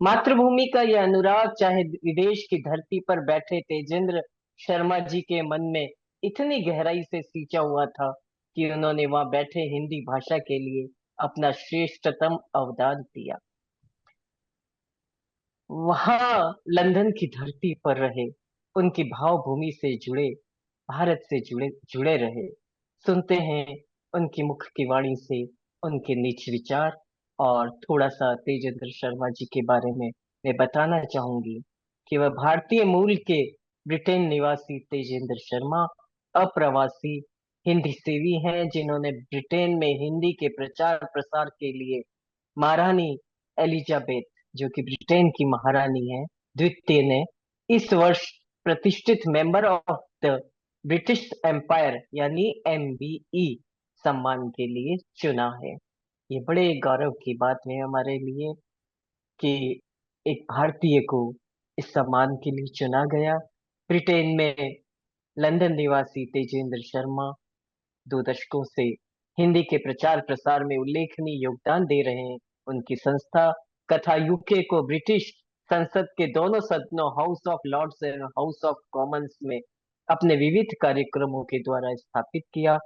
S1: मातृभूमि का यह अनुराग चाहे विदेश की धरती पर बैठे तेजेंद्र शर्मा जी के मन में इतनी गहराई से सींचा हुआ था कि उन्होंने वहां बैठे हिंदी भाषा के लिए अपना श्रेष्ठतम अवदान दिया। वहां लंदन की धरती पर रहे, उनकी भावभूमि से जुड़े, भारत से जुड़े जुड़े रहे। सुनते हैं उनकी मुख की वाणी से उनके नीच विचार। और थोड़ा सा तेजेंद्र शर्मा जी के बारे में मैं बताना चाहूंगी कि वह भारतीय मूल के ब्रिटेन निवासी तेजेंद्र शर्मा अप्रवासी हिंदी सेवी हैं, जिन्होंने ब्रिटेन में हिंदी के प्रचार प्रसार के लिए महारानी एलिजाबेथ, जो कि ब्रिटेन की महारानी है द्वितीय, ने इस वर्ष प्रतिष्ठित member of the British Empire यानी MBE सम्मान के लिए चुना है। ये बड़े गौरव की बात है हमारे लिए। कि एक भारतीय को इस सम्मान के लिए चुना गया। ब्रिटेन में लंदन निवासी तेजेंद्र शर्मा 2 दशकों से हिंदी के प्रचार प्रसार में उल्लेखनीय योगदान दे रहे हैं। उनकी संस्था कथा यूके को ब्रिटिश संसद के दोनों सदनों House of Lords and House of Commons में अपने विविध कार्यक्रमों के द्वारा स्थापित किया।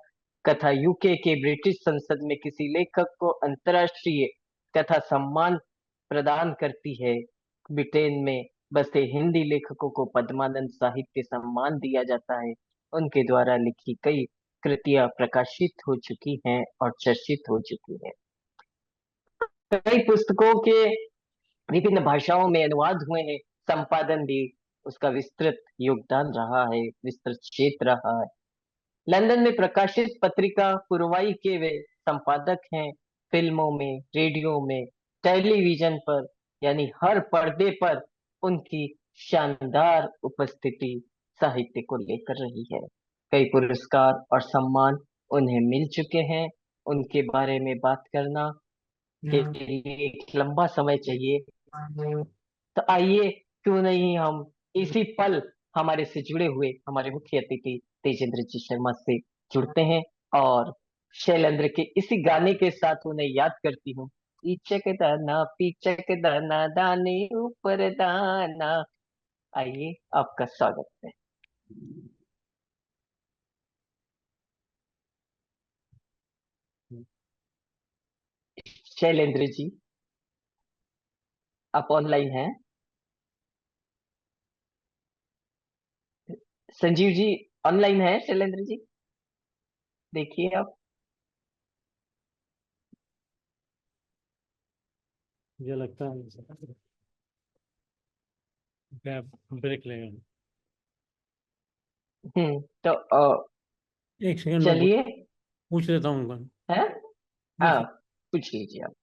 S1: कथा यूके के ब्रिटिश संसद में किसी लेखक को अंतर्राष्ट्रीय कथा सम्मान प्रदान करती है। ब्रिटेन में बसे हिंदी लेखकों को पद्मानंद साहित्य सम्मान दिया जाता है। उनके द्वारा लिखी कई कृतियां प्रकाशित हो चुकी हैं और चर्चित हो चुकी हैं। कई पुस्तकों के विभिन्न भाषाओं में अनुवाद हुए हैं। संपादन भी उसका विस्तृत योगदान रहा है, विस्तृत क्षेत्र रहा है। लंदन में प्रकाशित पत्रिका पुरवाई के वे संपादक हैं। फिल्मों में, रेडियो में, टेलीविजन पर, यानी हर पर्दे पर उनकी शानदार उपस्थिति साहित्य को लेकर रही है। कई पुरस्कार और सम्मान उन्हें मिल चुके हैं। उनके बारे में बात करना के लिए एक लंबा समय चाहिए। तो आइए, क्यों नहीं हम इसी पल हमारे से जुड़े हुए हमारे मुख्य अतिथि तेजेंद्र जी शर्मा से जुड़ते हैं और शैलेंद्र के इसी गाने के साथ उन्हें याद करती हूँ। पीछे के दाना दाने ऊपर दाना। आइए, आपका स्वागत है। शैलेंद्र जी, आप ऑनलाइन हैं? संजीव जी ऑनलाइन है? शैलेंद्र जी देखिए आप।
S3: मुझे लगता है ब्रेक लेगा।
S1: तो
S3: एक सेकंड में
S1: चलिए।
S3: पूछ लेता हूँ उनका।
S1: है, हाँ, पूछ लीजिए आप।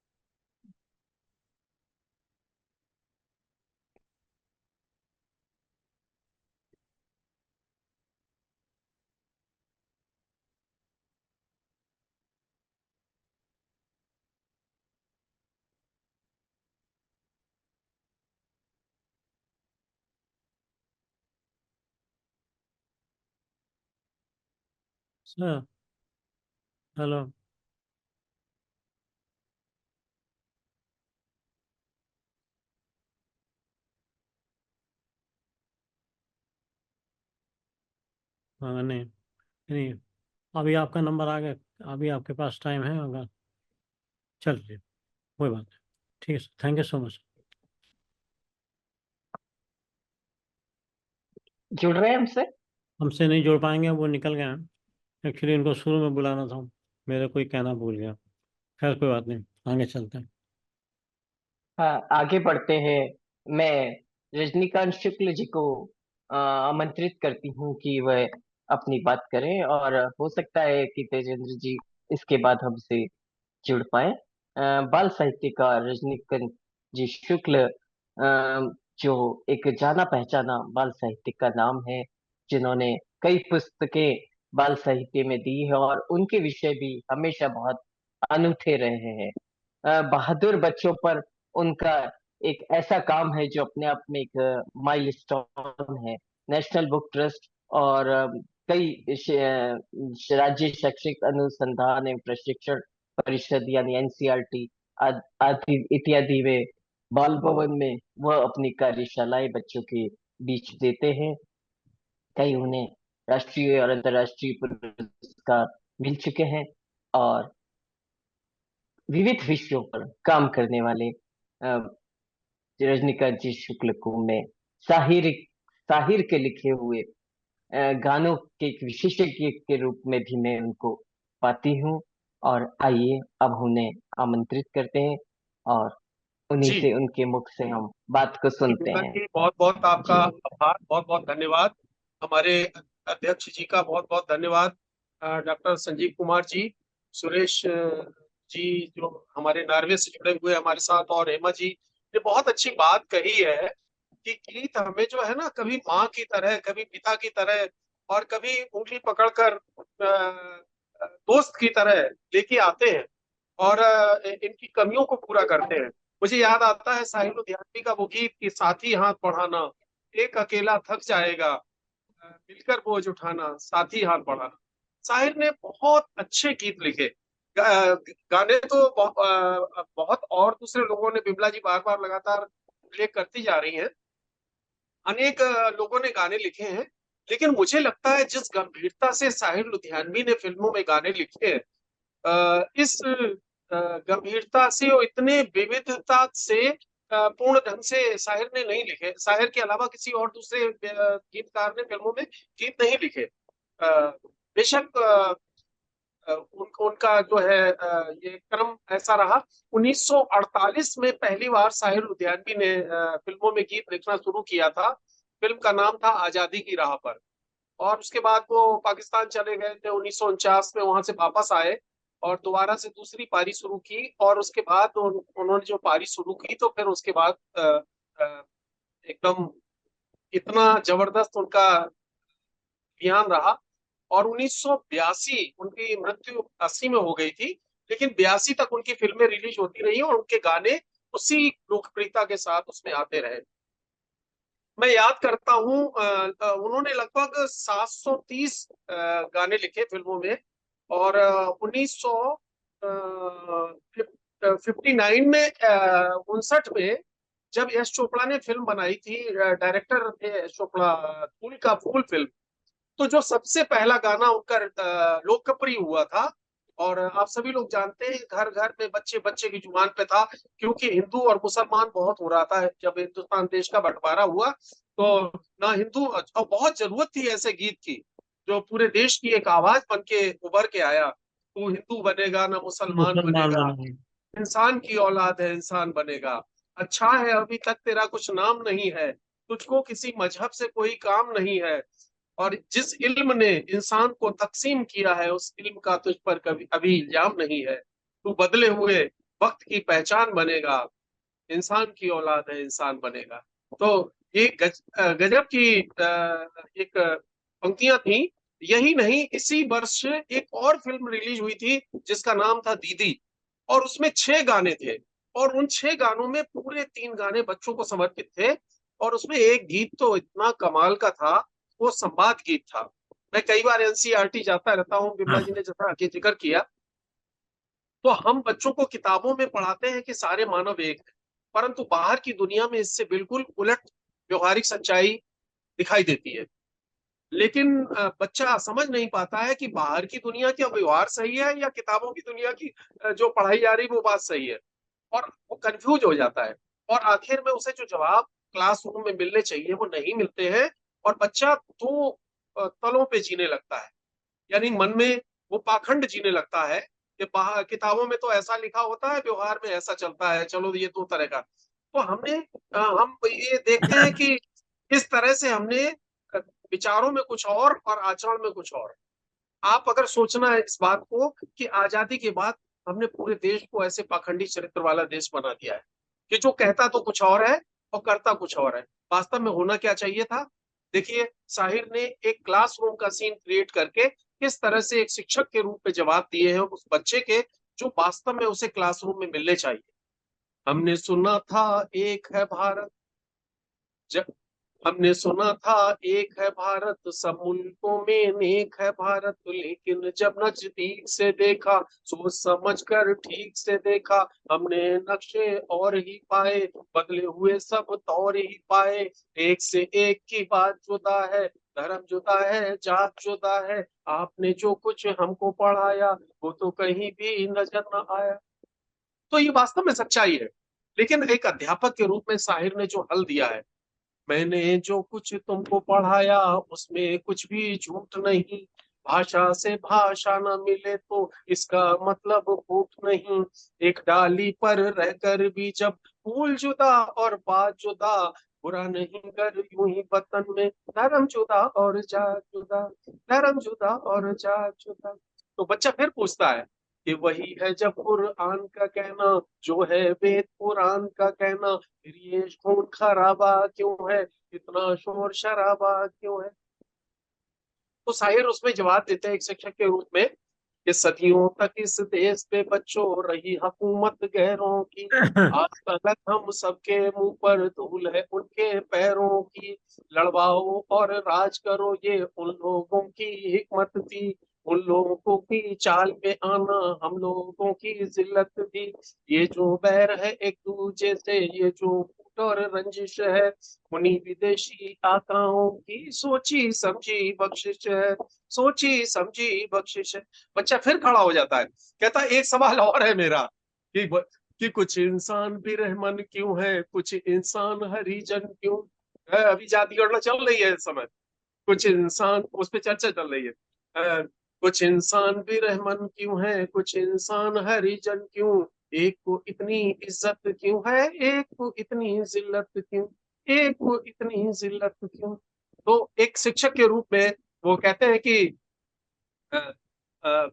S3: Sir, hello. हाँ, नहीं नहीं, अभी आपका नंबर आ गया, अभी आपके पास टाइम है अगर, चलिए कोई बात नहीं। ठीक है sir, thank you so much.
S1: जुड़ रहे हैं हमसे?
S3: हमसे नहीं जुड़ पाएंगे, वो निकल गए हैं। एक्चुअली इनको शुरू में बुलाना था, मेरे कोई कहना भूल गया। खैर कोई बात नहीं, आगे चलते हैं।
S1: हाँ, आगे बढ़ते हैं। मैं रजनीकांत शुक्ल जी को आमंत्रित करती हूँ कि वह अपनी बात करें, और हो सकता है कि तेजेंद्र जी इसके बाद हमसे जुड़ पाए। बाल साहित्यकार रजनीकांत जी शुक्ल जो एक जाना पहचाना बाल साहित्यिक का नाम है, जिन्होंने कई पुस्तकें बाल साहित्य में दी है और उनके विषय भी हमेशा बहुत अनूठे रहे हैं। बहादुर बच्चों पर उनका एक ऐसा काम है जो अपने आप में एक माइलस्टोन है। नेशनल बुक ट्रस्ट और कई राज्य शैक्षिक अनुसंधान एवं प्रशिक्षण परिषद यानी एनसीईआरटी आदि इत्यादि में बाल भवन में वह अपनी कार्यशालाएं बच्चों के बीच देते हैं। कई उन्हें राष्ट्रीय और अंतर्राष्ट्रीय पुरस्कार मिल चुके हैं और विविध विषयों पर काम करने वाले रजनीकांत जी शुक्ल को मैं साहिर साहिर के लिखे हुए गानों के एक विशेषज्ञ के रूप में भी मैं उनको पाती हूँ। और आइए अब उन्हें आमंत्रित करते हैं और उन्हीं
S5: जी
S1: से, उनके मुख से हम बात को सुनते
S5: विमल
S1: हैं।
S5: जी, बहुत बहुत आपका
S1: जी।
S5: आभार, बहुत बहुत धन्यवाद। हमारे अध्यक्ष जी का बहुत बहुत धन्यवाद। डॉक्टर संजीव कुमार जी, सुरेश जी जो हमारे नॉर्वे से जुड़े हुए हमारे साथ, और हेमा जी ने बहुत अच्छी बात कही है कि गीत हमें जो है ना, कभी माँ की तरह, कभी पिता की तरह, और कभी उंगली पकड़कर दोस्त की तरह लेके आते हैं और इनकी कमियों को पूरा करते हैं। मुझे याद आता है साहिल लुधियानवी का वो गीत कि साथी हाथ बढ़ाना, एक अकेला थक जाएगा, मिलकर बोझ उठाना, साथी हाथ बढ़ाना। साहिर ने बहुत अच्छे गीत लिखे। गाने तो बहुत और दूसरे लोगों ने, बिमला जी बार बार लगातार उल्लेख करती जा रही हैं, अनेक लोगों ने गाने लिखे हैं, लेकिन मुझे लगता है जिस गंभीरता से साहिर लुधियानवी ने फिल्मों में गाने लिखे हैं, इस गंभीरता से और इतने विविधता से पूर्ण ढंग से साहिर ने नहीं लिखे। साहिर के अलावा किसी और दूसरे गीतकार ने फिल्मों में गीत नहीं लिखे। बेशक उनका जो है ये क्रम ऐसा रहा। 1948 में पहली बार साहिर लुधियानवी ने फिल्मों में गीत लिखना शुरू किया था। फिल्म का नाम था आजादी की राह पर, और उसके बाद वो पाकिस्तान चले गए थे। 1949 में वहां से वापस आए और दोबारा से दूसरी पारी शुरू की, और उसके बाद उन्होंने जो पारी शुरू की तो फिर उसके बाद एकदम इतना जबरदस्त उनका ध्यान रहा। और 1982 उनकी मृत्यु 80 में हो गई थी, लेकिन 82 तक उनकी फिल्में रिलीज होती रही और उनके गाने उसी लोकप्रियता के साथ उसमें आते रहे। मैं याद करता हूँ उन्होंने लगभग 730 गाने लिखे फिल्मों में, और 1959 में 59 में जब यश चोपड़ा ने फिल्म बनाई थी, डायरेक्टर थे यश चोपड़ा, फूल का फूल फिल्म, तो जो सबसे पहला गाना उनका लोकप्रिय हुआ था, और आप सभी लोग जानते हैं घर घर में बच्चे बच्चे की जुबान पे था, क्योंकि हिंदू और मुसलमान बहुत हो रहा था जब हिंदुस्तान देश का बंटवारा हुआ। तो ना हिंदू, और बहुत जरूरत थी ऐसे गीत की जो पूरे देश की एक आवाज बन के उभर के आया। तू हिंदू बनेगा ना मुसलमान
S3: मुसलमान
S5: बनेगा,
S3: बने।
S5: इंसान की औलाद है इंसान बनेगा, अच्छा है अभी तक तेरा कुछ नाम नहीं है, तुझको किसी मजहब से कोई काम नहीं है, और जिस इल्म ने इंसान को तकसीम किया है उस इल्म का तुझ पर कभी अभी इल्जाम नहीं है, तू बदले हुए वक्त की पहचान बनेगा, इंसान की औलाद है इंसान बनेगा। तो ये गजब की एक पंक्तियां थी। यही नहीं, इसी वर्ष एक और फिल्म रिलीज हुई थी जिसका नाम था दीदी, और उसमें 6 गाने थे, और उन 6 गानों में पूरे 3 गाने बच्चों को समर्पित थे, और उसमें एक गीत तो इतना कमाल का था, वो संवाद गीत था। मैं कई बार एनसीईआरटी जाता रहता हूँ, बिमला
S3: हाँ,
S5: जी ने जैसा आगे जिक्र किया, तो हम बच्चों को किताबों में पढ़ाते हैं कि सारे मानव एक हैं, परंतु बाहर की दुनिया में इससे बिल्कुल उलट व्यवहारिक सच्चाई दिखाई देती है। लेकिन बच्चा समझ नहीं पाता है कि बाहर की दुनिया का व्यवहार सही है या किताबों की दुनिया की जो पढ़ाई जा रही है वो बात सही है, और वो कंफ्यूज हो जाता है, और आखिर में उसे जो जवाब क्लासरूम में मिलने चाहिए वो नहीं मिलते हैं, और बच्चा दो तलों पे जीने लगता है। यानी मन में वो पाखंड जीने लगता है कि किताबों में तो ऐसा लिखा होता है, व्यवहार में ऐसा चलता है, चलो ये 2 तरह का। तो हम ये देखते हैं कि इस तरह से हमने विचारों में कुछ और आचरण में कुछ और। आप अगर सोचना है इस बात को कि आजादी के बाद हमने पूरे देश को ऐसे पाखंडी चरित्र वाला देश बना दिया है कि जो कहता तो कुछ और है और करता कुछ और है। वास्तव में होना क्या चाहिए था? देखिए, साहिर ने एक क्लासरूम का सीन क्रिएट करके किस तरह से एक शिक्षक के रूप में जवाब दिए हैं उस बच्चे के, जो वास्तव में उसे क्लासरूम में मिलने चाहिए। हमने सुना था एक है भारत, हमने सुना था एक है भारत, सब मुल्कों में नेक है भारत, लेकिन जब नजदीक से देखा, सोच समझ कर ठीक से देखा, हमने नक्शे और ही पाए, बदले हुए सब तौर ही पाए, एक से एक की बात जुदा है, धर्म जुदा है, जात जुदा है, आपने जो कुछ हमको पढ़ाया वो तो कहीं भी नजर न आया। तो ये वास्तव में सच्चाई है, लेकिन एक अध्यापक के रूप में साहिर ने जो हल दिया है, मैंने जो कुछ तुमको पढ़ाया उसमें कुछ भी झूठ नहीं, भाषा से भाषा न मिले तो इसका मतलब फूट नहीं, एक डाली पर रहकर भी जब फूल जुदा और बात जुदा, बुरा नहीं कर यूं ही वतन में धर्म जुदा और जात जुदा, धर्म जुदा और जात जुदा। तो बच्चा फिर पूछता है कि वही है जब कुरान का कहना, जो है वेद पुराण का कहना, फिर ये खून खराबा क्यों है, इतना शोर शराबा क्यों है। तो शायर उसमें जवाब देते हैं एक शिक्षक के रूप में कि सदियों तक इस देश पे बच्चों रही हुकूमत गैरों की, आज तक हम सबके मुंह पर धूल है उनके पैरों की, लड़वाओ और राज करो ये उन लोगों की हिकमत थी, उन लोगों की चाल पे आना हम लोगों की जिल्लत थी, ये जो बैर है एक दूजे से, ये जो फूट और रंजिश है, उन्हीं विदेशी आकाओं की सोची समझी बख्शिश है, सोची समझी बख्शिश है। बच्चा फिर खड़ा हो जाता है, कहता है एक सवाल और है मेरा कि कि कुछ इंसान भी रहमन क्यों है, कुछ इंसान हरिजन क्यों है? अभी जाति गणना चल रही है इस समय, कुछ इंसान उस पे चर्चा चल रही है। कुछ इंसान भी रहमन क्यों है, कुछ इंसान हरिजन क्यों, एक को इतनी इज्जत क्यों है, एक को इतनी जिल्लत क्यों, एक को इतनी जिल्लत क्यों। तो एक शिक्षक के रूप में वो कहते हैं कि अ, अ,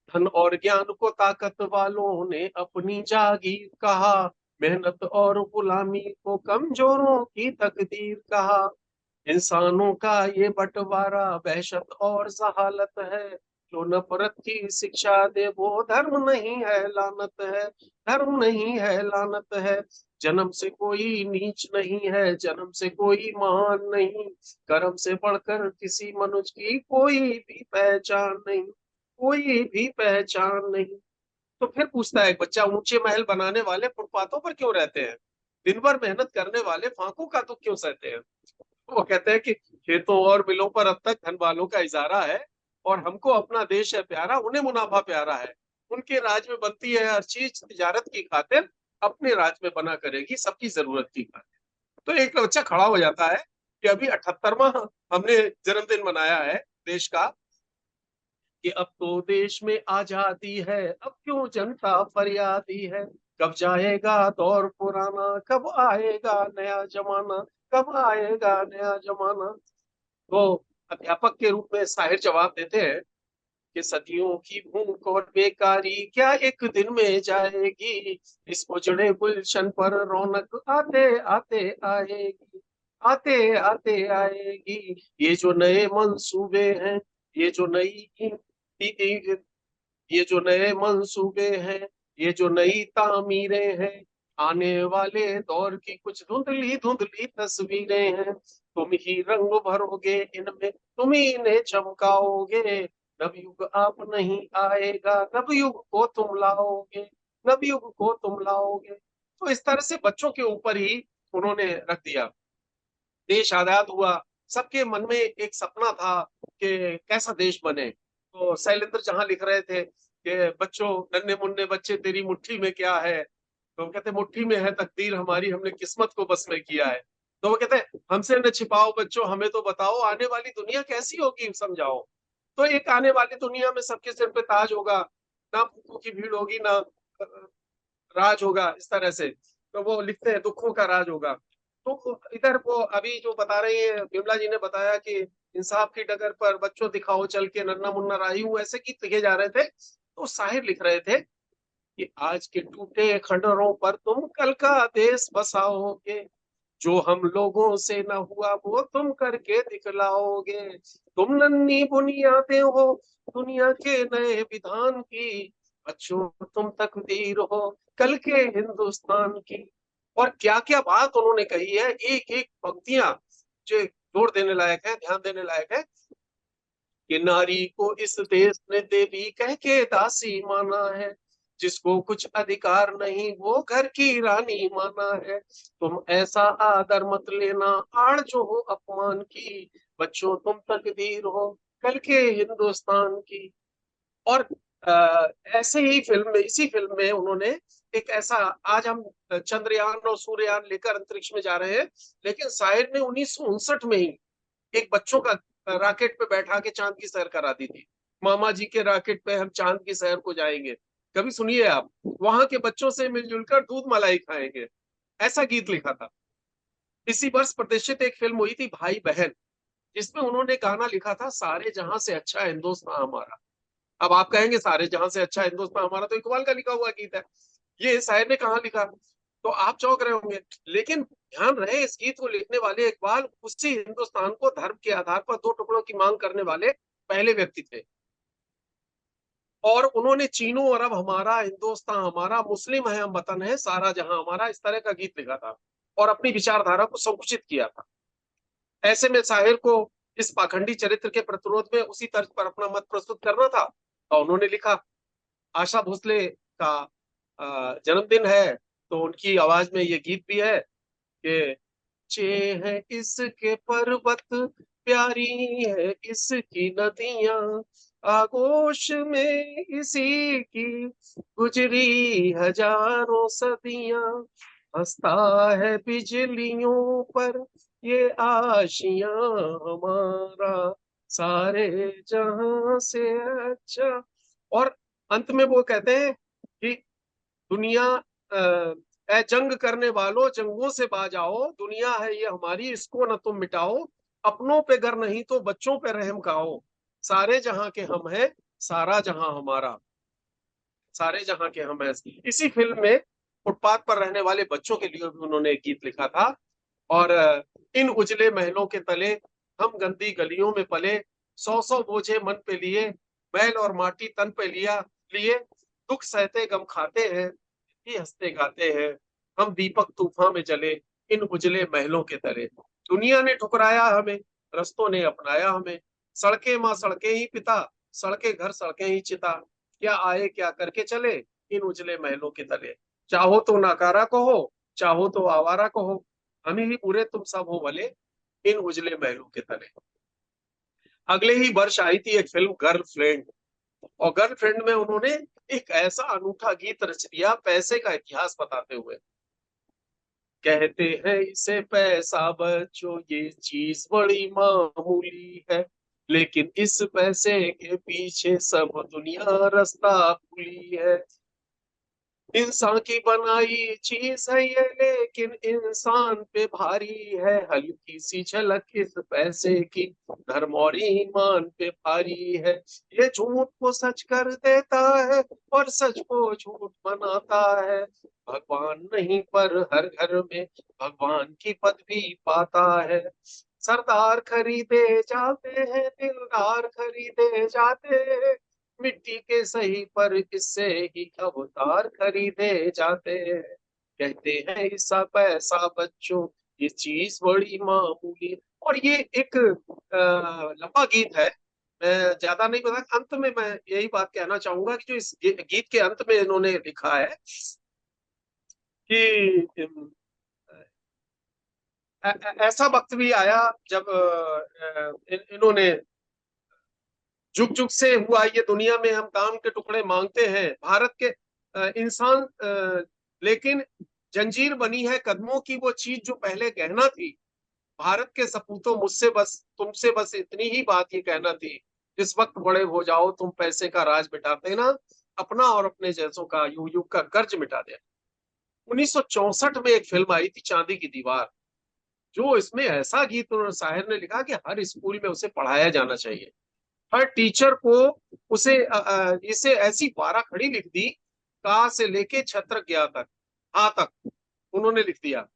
S5: धन और ज्ञान को ताकत वालों ने अपनी जागीर कहा, मेहनत और गुलामी को कमजोरों की तकदीर कहा, इंसानों का ये बंटवारा वहशत और जहालत है, जो नफरत की शिक्षा दे वो धर्म नहीं है लानत है, धर्म नहीं है लानत है, जन्म से कोई नीच नहीं है, जन्म से कोई महान नहीं, कर्म से बढ़कर किसी मनुष्य की कोई भी पहचान नहीं, कोई भी पहचान नहीं। तो फिर पूछता है एक बच्चा, ऊंचे महल बनाने वाले फुटपाथों पर क्यों रहते हैं, दिन भर मेहनत करने वाले फांकों का दुख क्यों सहते हैं। वो कहते हैं कि खेतों और मिलों पर अब तक धन वालों का इजारा है, और हमको अपना देश है प्यारा, उन्हें मुनाफा प्यारा है, उनके राज में बनती है हर चीज तिजारत की खातिर, अपने राज में बना करेगी सबकी जरूरत की खातिर। तो एक बच्चा खड़ा हो जाता है कि अभी 78वां हमने जन्मदिन मनाया है देश का, कि अब तो देश में आजादी है, अब क्यों जनता फरियादी है, कब जाएगा दौर पुराना, कब आएगा नया जमाना, कब आएगा नया जमाना। तो अध्यापक के रूप में साहिर जवाब देते हैं कि सदियों की भूख और बेकारी क्या एक दिन में जाएगी, इस उजड़े गुलशन पर रौनक आते आते आएगी, आते आते आएगी, ये जो नए मंसूबे हैं, ये जो नई ये जो नए मंसूबे हैं, ये जो नई तामीरें हैं, आने वाले दौर की कुछ धुंधली धुंधली तस्वीरें हैं, तुम ही रंग भरोगे इनमें, तुम ही इन्हें चमकाओगे, नवयुग आप नहीं आएगा, नवयुग को तुम लाओगे, नवयुग को तुम लाओगे। तो इस तरह से बच्चों के ऊपर ही उन्होंने रख दिया। देश आजाद हुआ, सबके मन में एक सपना था कि कैसा देश बने। तो शैलेंद्र जहां लिख रहे थे कि बच्चों नन्हे मुन्ने बच्चे तेरी मुट्ठी में क्या है, तो कहते मुट्ठी में है तकदीर हमारी, हमने किस्मत को बस में किया है। तो वो कहते हैं हमसे न छिपाओ बच्चों, हमें तो बताओ आने वाली दुनिया कैसी होगी समझाओ। तो एक आने वाली दुनिया में सबके सिर पे ताज होगा, ना भूखों की भीड़ होगी, ना राज होगा, इस तरह से। तो वो लिखते हैं दुखों का राज होगा। तो इधर वो अभी जो बता रही है बिमला जी ने बताया कि इंसाफ की डगर पर बच्चों दिखाओ चल के, नन्ना मुन्ना राही हूं, ऐसे गीत लिखे जा रहे थे। तो शाहिर लिख रहे थे कि आज के टूटे खंडरों पर तुम कल का देश बसाओगे, जो हम लोगों से ना हुआ वो तुम करके दिखलाओगे, तुम नन्ही बुनियादें हो दुनिया के नए विधान की, बच्चों तुम तकदीर हो कल के हिंदुस्तान की। और क्या क्या बात उन्होंने कही है, एक एक पंक्तियां जो जोर देने लायक है, ध्यान देने लायक है। कि नारी को इस देश ने देवी कह के दासी माना है, जिसको कुछ अधिकार नहीं वो घर की रानी माना है, तुम ऐसा आदर मत लेना आड़ जो हो अपमान की, बच्चों तुम तकदीर हो कल के हिंदुस्तान की। और ऐसे ही फिल्म में, इसी फिल्म में उन्होंने एक ऐसा, आज हम चंद्रयान और सूर्ययान लेकर अंतरिक्ष में जा रहे हैं, लेकिन शायर ने 1959 में ही एक बच्चों का रॉकेट पे बैठा के चांद की सैर करा दी थी। मामा जी के रॉकेट पे हम चांद की सैर को जाएंगे, कभी सुनिए आप, वहां के बच्चों से मिलजुल कर दूध मलाई खाएंगे, ऐसा गीत लिखा था। इसी वर्ष प्रतिष्ठित एक फिल्म हुई थी भाई बहन, जिसमें उन्होंने गाना लिखा था सारे जहां से अच्छा हिंदुस्तान हमारा। अब आप कहेंगे सारे जहां से अच्छा हिंदुस्तान हमारा तो इकबाल का लिखा हुआ गीत है, ये शायर ने कहा लिखा, तो आप चौंक रहे होंगे। लेकिन ध्यान रहे इस गीत को लिखने वाले इकबाल उसी हिंदुस्तान को धर्म के आधार पर दो टुकड़ों की मांग करने वाले पहले व्यक्ति थे। और उन्होंने चीनों अरब हमारा, हिंदुस्तान हमारा, मुस्लिम है हम वतन है, सारा जहां हमारा, इस तरह का गीत लिखा था और अपनी विचारधारा को संकुचित किया था। ऐसे में शाहिर को इस पाखंडी चरित्र के प्रतिरोध में उसी तर्ज पर अपना मत प्रस्तुत करना था और उन्होंने लिखा। आशा भोसले का जन्मदिन है तो उनकी आवाज में ये गीत भी है कि चे है इसके पर्वत, प्यारी है इसकी नदियां, आगोश में इसी की गुजरी हजारों सदियां, हंसता है बिजलियों पर ये आशियां हमारा, सारे जहां से अच्छा। और अंत में वो कहते हैं कि दुनिया ए जंग करने वालों जंगों से बाज आओ, दुनिया है ये हमारी इसको न तुम मिटाओ, अपनों पे गर नहीं तो बच्चों पे रहम खाओ, सारे जहां के हम हैं सारा जहां हमारा, सारे जहां के हम हैं। इसी फिल्म में फुटपाथ पर रहने वाले बच्चों के लिए भी उन्होंने एक गीत लिखा था। और इन उजले महलों के तले हम गंदी गलियों में पले, सौ सौ बोझे मन पे लिए, मैल और माटी तन पे लिए, दुख सहते गम खाते हैं, ही हंसते गाते हैं, हम दीपक तूफान में जले इन उजले महलों के तले। दुनिया ने ठुकराया हमें, रस्तों ने अपनाया हमें, सड़कें माँ सड़कें ही पिता, सड़कें घर सड़कें ही चिता, क्या आए क्या करके चले इन उजले महलों के तले, चाहो तो नाकारा कहो चाहो तो आवारा कहो, हम ही बुरे तुम सब हो भले इन उजले महलों के तले। अगले ही वर्ष आई थी एक फिल्म गर्लफ्रेंड, और गर्लफ्रेंड में उन्होंने एक ऐसा अनूठा गीत रच दिया पैसे का इतिहास बताते हुए। कहते हैं इसे पैसा बच्चों ये चीज बड़ी मामूली है, लेकिन इस पैसे के पीछे सब दुनिया रास्ता खुली है। इंसान की बनाई चीज है ये लेकिन इंसान पे भारी है, हल्की सी झलक इस पैसे की धर्म और ईमान पे भारी है। ये झूठ को सच कर देता है और सच को झूठ बनाता है, भगवान नहीं पर हर घर में भगवान की पदवी पाता है। सरदार खरीदे जाते हैं दिलदार खरीदे जाते हैं, मिट्टी के सही पर इससे ही अवतार खरीदे जाते हैं। कहते हैं ऐसा पैसा बच्चों ये चीज बड़ी मामूली। और ये एक लंबा गीत है, मैं ज्यादा नहीं बता, अंत में मैं यही बात कहना चाहूंगा कि जो इस गीत के अंत में इन्होंने लिखा है कि ऐसा वक्त भी आया जब इन्होंने जुग जुग से हुआ ये दुनिया में हम काम के टुकड़े मांगते हैं, भारत के इंसान लेकिन जंजीर बनी है कदमों की वो चीज जो पहले कहना थी, भारत के सपूतों मुझसे बस तुमसे बस इतनी ही बात ये कहना थी, इस वक्त बड़े हो जाओ तुम पैसे का राज मिटाते ना, अपना और अपने जैसों का युग युग का कर्ज मिटा दे। 1964 में एक फिल्म आई थी चांदी की दीवार, जो इसमें ऐसा गीत उन्होंने शायर ने लिखा कि हर स्कूल में उसे पढ़ाया जाना चाहिए, हर टीचर को उसे इसे ऐसी पारा खड़ी लिख दी, का से लेके छत्र ज्ञा तक, आ तक उन्होंने लिख दिया।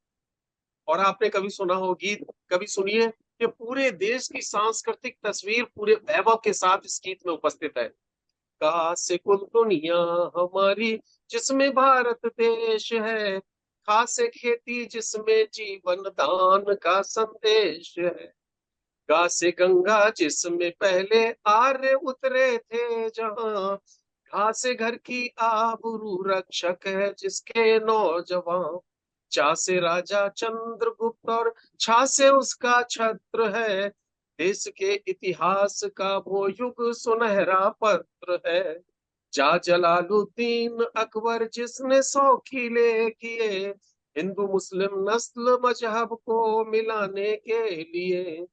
S5: और आपने कभी सुना हो गीत, कभी सुनिए कि पूरे देश की सांस्कृतिक तस्वीर पूरे वैभव के साथ इस गीत में उपस्थित है। का से कुल दुनिया हमारी जिसमें भारत देश है, खास से खेती जिसमें जीवन दान का संदेश है, गा से गंगा जिसमें पहले आर्य उतरे थे जहां, घा से घर की आबरू रक्षक है जिसके नौजवान, चा से राजा चंद्रगुप्त और छा से उसका छत्र है, देश के इतिहास का वो युग सुनहरा पत्र है, जा जलालुद्दीन अकबर जिसने 100 किले किए, हिंदू मुस्लिम नस्ल मजहब को मिलाने के लिए,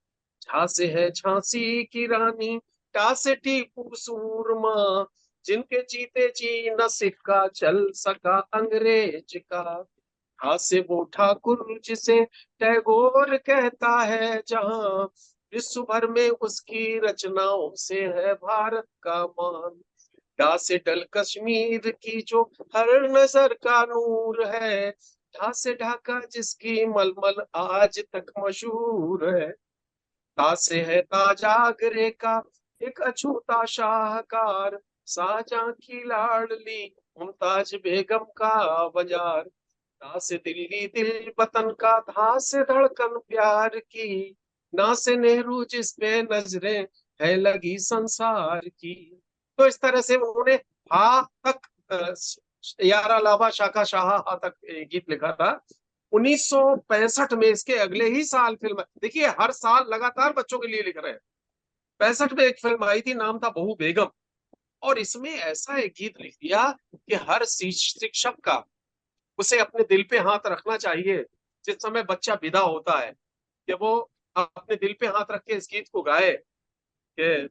S5: झा से है झांसी की रानी, टा से टीपू सूरमा, जिनके जीते जी न सिक्का चल सका अंग्रेज का, हा से वो ठाकुर जिसे टैगोर कहता है जहां, विश्व भर में उसकी रचनाओं से है भारत का मान, डा से डल कश्मीर की जो हर नजर का नूर है, ढा से ढाका जिसकी मलमल आज तक मशहूर है, ता से है ताज आगरे का एक अछूता शाहकार, शाहजहां की लाडली मुमताज बेगम का बाजार, ना से दिल्ली दिल वतन का, था से धड़कन प्यार की, ना से नेहरू जिस पे नजरें है लगी संसार की। तो इस तरह से उन्होंने हा तक यारा लाभा शाखा शाह हा तक गीत लिखा था। 1965 में, इसके अगले ही साल फिल्म, देखिए हर साल लगातार बच्चों के लिए लिख रहे हैं। 65 में एक फिल्म आई थी, नाम था बहू बेगम, और इसमें ऐसा एक गीत लिख दिया कि हर शिक्षक का उसे अपने दिल पे हाथ रखना चाहिए जिस समय बच्चा विदा होता है, कि वो अपने दिल पे हाथ रख के इस गीत को गाए कि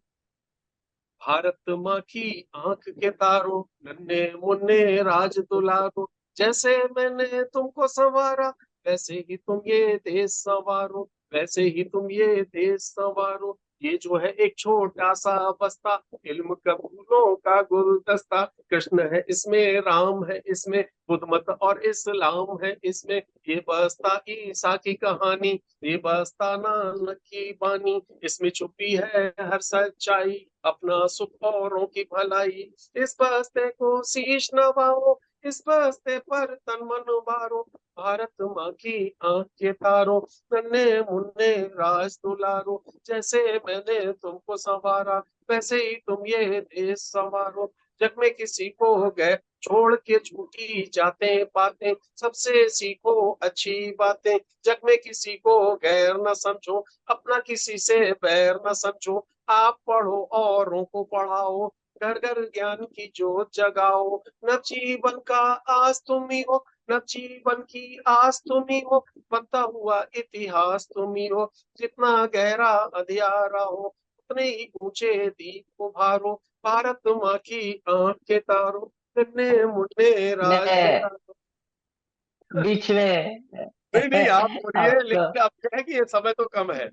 S5: भारत माँ की आंख के तारों, नन्हे मुन्ने राज दुलारो, जैसे मैंने तुमको संवारा वैसे ही तुम ये देश संवारो, वैसे ही तुम ये देश संवारो। ये जो है एक छोटा सा बस्ता, इल्म का फूलों का गुलदस्ता, कृष्ण है इसमें, राम है इसमें, बुद्ध मत और इस्लाम है इसमें, ये बस्ता ईसा की कहानी, ये बस्ता नानक की बानी, इसमें छुपी है हर सच्चाई, अपना सुख औरों की भलाई, इस बस्ते को शीश नवाओ, इस बस्ते पर तन मन वारो, भारत माँ की आंख के तारों, नन्हे मुन्ने राज दुलारो, जैसे मैंने तुमको संवारा वैसे ही तुम ये देश संवारो, जग में किसी को गए छोड़ के झूठी जाते बातें, सबसे सीखो अच्छी बातें, जग में किसी को गैर न समझो, अपना किसी से बैर न समझो, आप पढ़ो औरों को पढ़ाओ, घर घर ज्ञान की जोत जगाओ, नव जीवन का आस तुम ही हो, नव जीवन की आस तुम ही हो, बनता हुआ इतिहास तुम ही हो, जितना गहरा अंधियारा हो उतने ही ऊंचे दीप उभारो, भारत माँ की आंख के तारों, नन्हे मुन्ने राज
S1: मैं
S5: दुलारो।
S1: बीच में
S5: नहीं नहीं, आप बोलिए,
S1: आपको
S5: लेकिन अब क्या है कि ये समय तो कम है,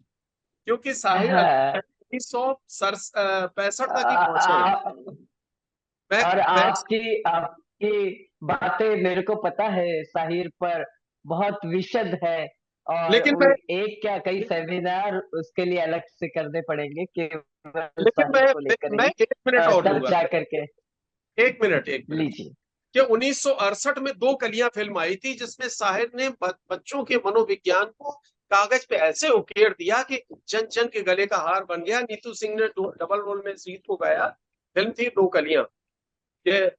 S5: क्योंकि साहिर
S1: हाँ,
S5: 1965 तक ही पहुंचे हैं।
S1: आ,
S5: मैं
S1: और
S5: मैं
S1: आपकी आपकी बातें मेरे को पता है साहिर पर बहुत विशद है। और
S5: लेकिन मैं
S1: एक क्या कई सेमिनार उसके लिए अलग से करने पड़ेंगे केवल
S5: लेकिन
S1: साहिर को लेकर
S5: मैं
S1: ही।
S5: 1 मिनट और
S1: तब
S5: लूंगा,
S1: जा करके
S5: 1 मिनट
S1: लीजिए।
S5: कि 1968 में दो कलियां फिल्म आई थी जिसमें साहिर ने बच्चों के मनोविज्ञान को कागज पे ऐसे उकेर दिया कि जन जन के गले का हार बन गया। नीतू सिंह ने डबल रोल में इस गीत को गाया। फिल्म थी दो कलियां, कि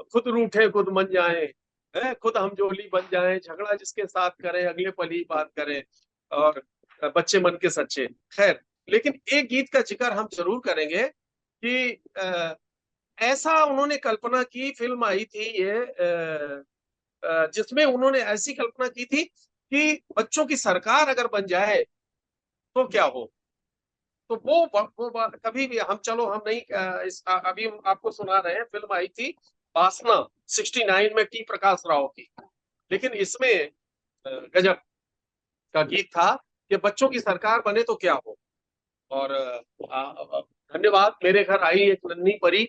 S5: खुद रूठे खुद मन जाए, खुद हम जोली बन जाए, झगड़ा जिसके साथ करें अगले पल ही बात करें, और बच्चे मन के सच्चे। खैर, लेकिन एक गीत का जिक्र हम जरूर करेंगे कि ऐसा उन्होंने कल्पना की, फिल्म आई थी ये जिसमें उन्होंने ऐसी कल्पना की थी कि बच्चों की सरकार अगर बन जाए तो क्या हो। तो कभी भी हम, चलो हम नहीं अभी हम आपको सुना रहे हैं, फिल्म आई थी वासना 69 में, टी प्रकाश राव की। लेकिन इसमें गजब का गीत था कि बच्चों की सरकार बने तो क्या हो। और धन्यवाद, मेरे घर आई एक नन्ही परी,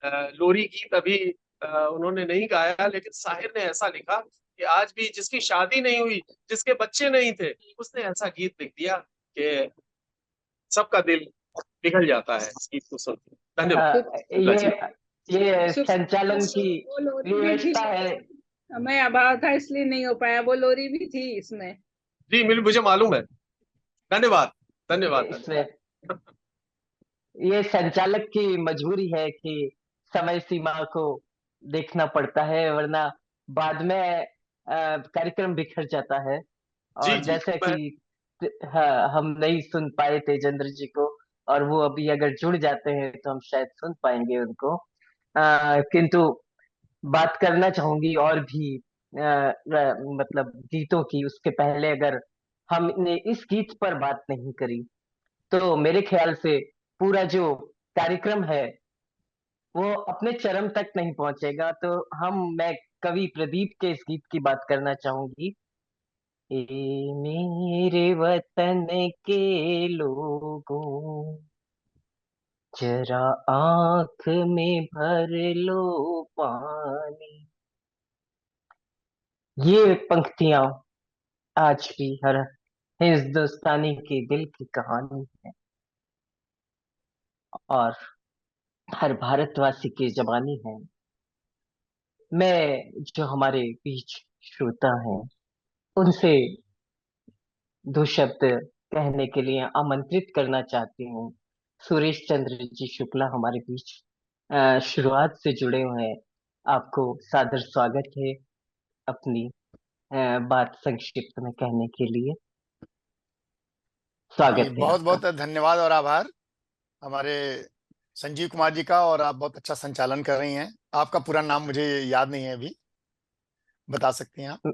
S5: लोरी गीत अभी उन्होंने नहीं गाया, लेकिन साहिर ने ऐसा लिखा कि आज भी जिसकी शादी नहीं हुई, जिसके बच्चे नहीं थे, उसने ऐसा गीत लिख दिया कि सबका दिल पिघल जाता है इस गीत को सुन के। धन्यवाद
S1: हाँ,
S5: दुर्गा जी।
S1: ये
S2: शुभ
S1: संचालन की
S2: वो लोरी भी थी,
S1: व्यवस्था है।
S2: मैं अभाव था इसलिए नहीं हो पाया, वो लोरी भी थी इसमें।
S5: जी मुझे मालूम है। धन्यवाद धन्यवाद
S1: इसमें
S5: धन्यवाद।
S1: ये संचालक की मजबूरी है कि समय सीमा को देखना पड़ता है, वरना बाद में कार्यक्रम बिखर जाता है।
S5: जी
S1: और
S5: जी
S1: जैसे
S5: मैं,
S1: कि हाँ, हम नहीं सुन पाए तेजेंद्र जी को, और वो अभी अगर जुड़ जाते हैं तो हम शायद सुन पाएंगे उनको। किंतु बात करना चाहूंगी और भी मतलब गीतों की। उसके पहले अगर हमने इस गीत पर बात नहीं करी तो मेरे ख्याल से पूरा जो कार्यक्रम है वो अपने चरम तक नहीं पहुंचेगा। तो मैं कवि प्रदीप के इस गीत की बात करना चाहूंगी। ए मेरे वतन के लोगों, जरा आंख में भर लो पानी। ये पंक्तियां आज भी हर हिंदुस्तानी के दिल की कहानी है। और हर भारतवासी की जुबानी है। मैं जो हमारे बीच श्रोता हैं उनसे दो शब्द कहने के लिए आमंत्रित करना चाहती हूँ। सुरेश चंद्र जी शुक्ला हमारे बीच शुरुआत से जुड़े हुए हैं। आपको सादर स्वागत है अपनी बात संक्षिप्त में कहने के लिए।
S6: जी,
S1: स्वागत है
S6: बहुत
S1: आपका।
S6: बहुत धन्यवाद और आभार हमारे संजीव कुमार जी का। और आप बहुत अच्छा संचालन कर रही हैं। आपका पूरा नाम मुझे याद नहीं है अभी, बता सकती हैं आप?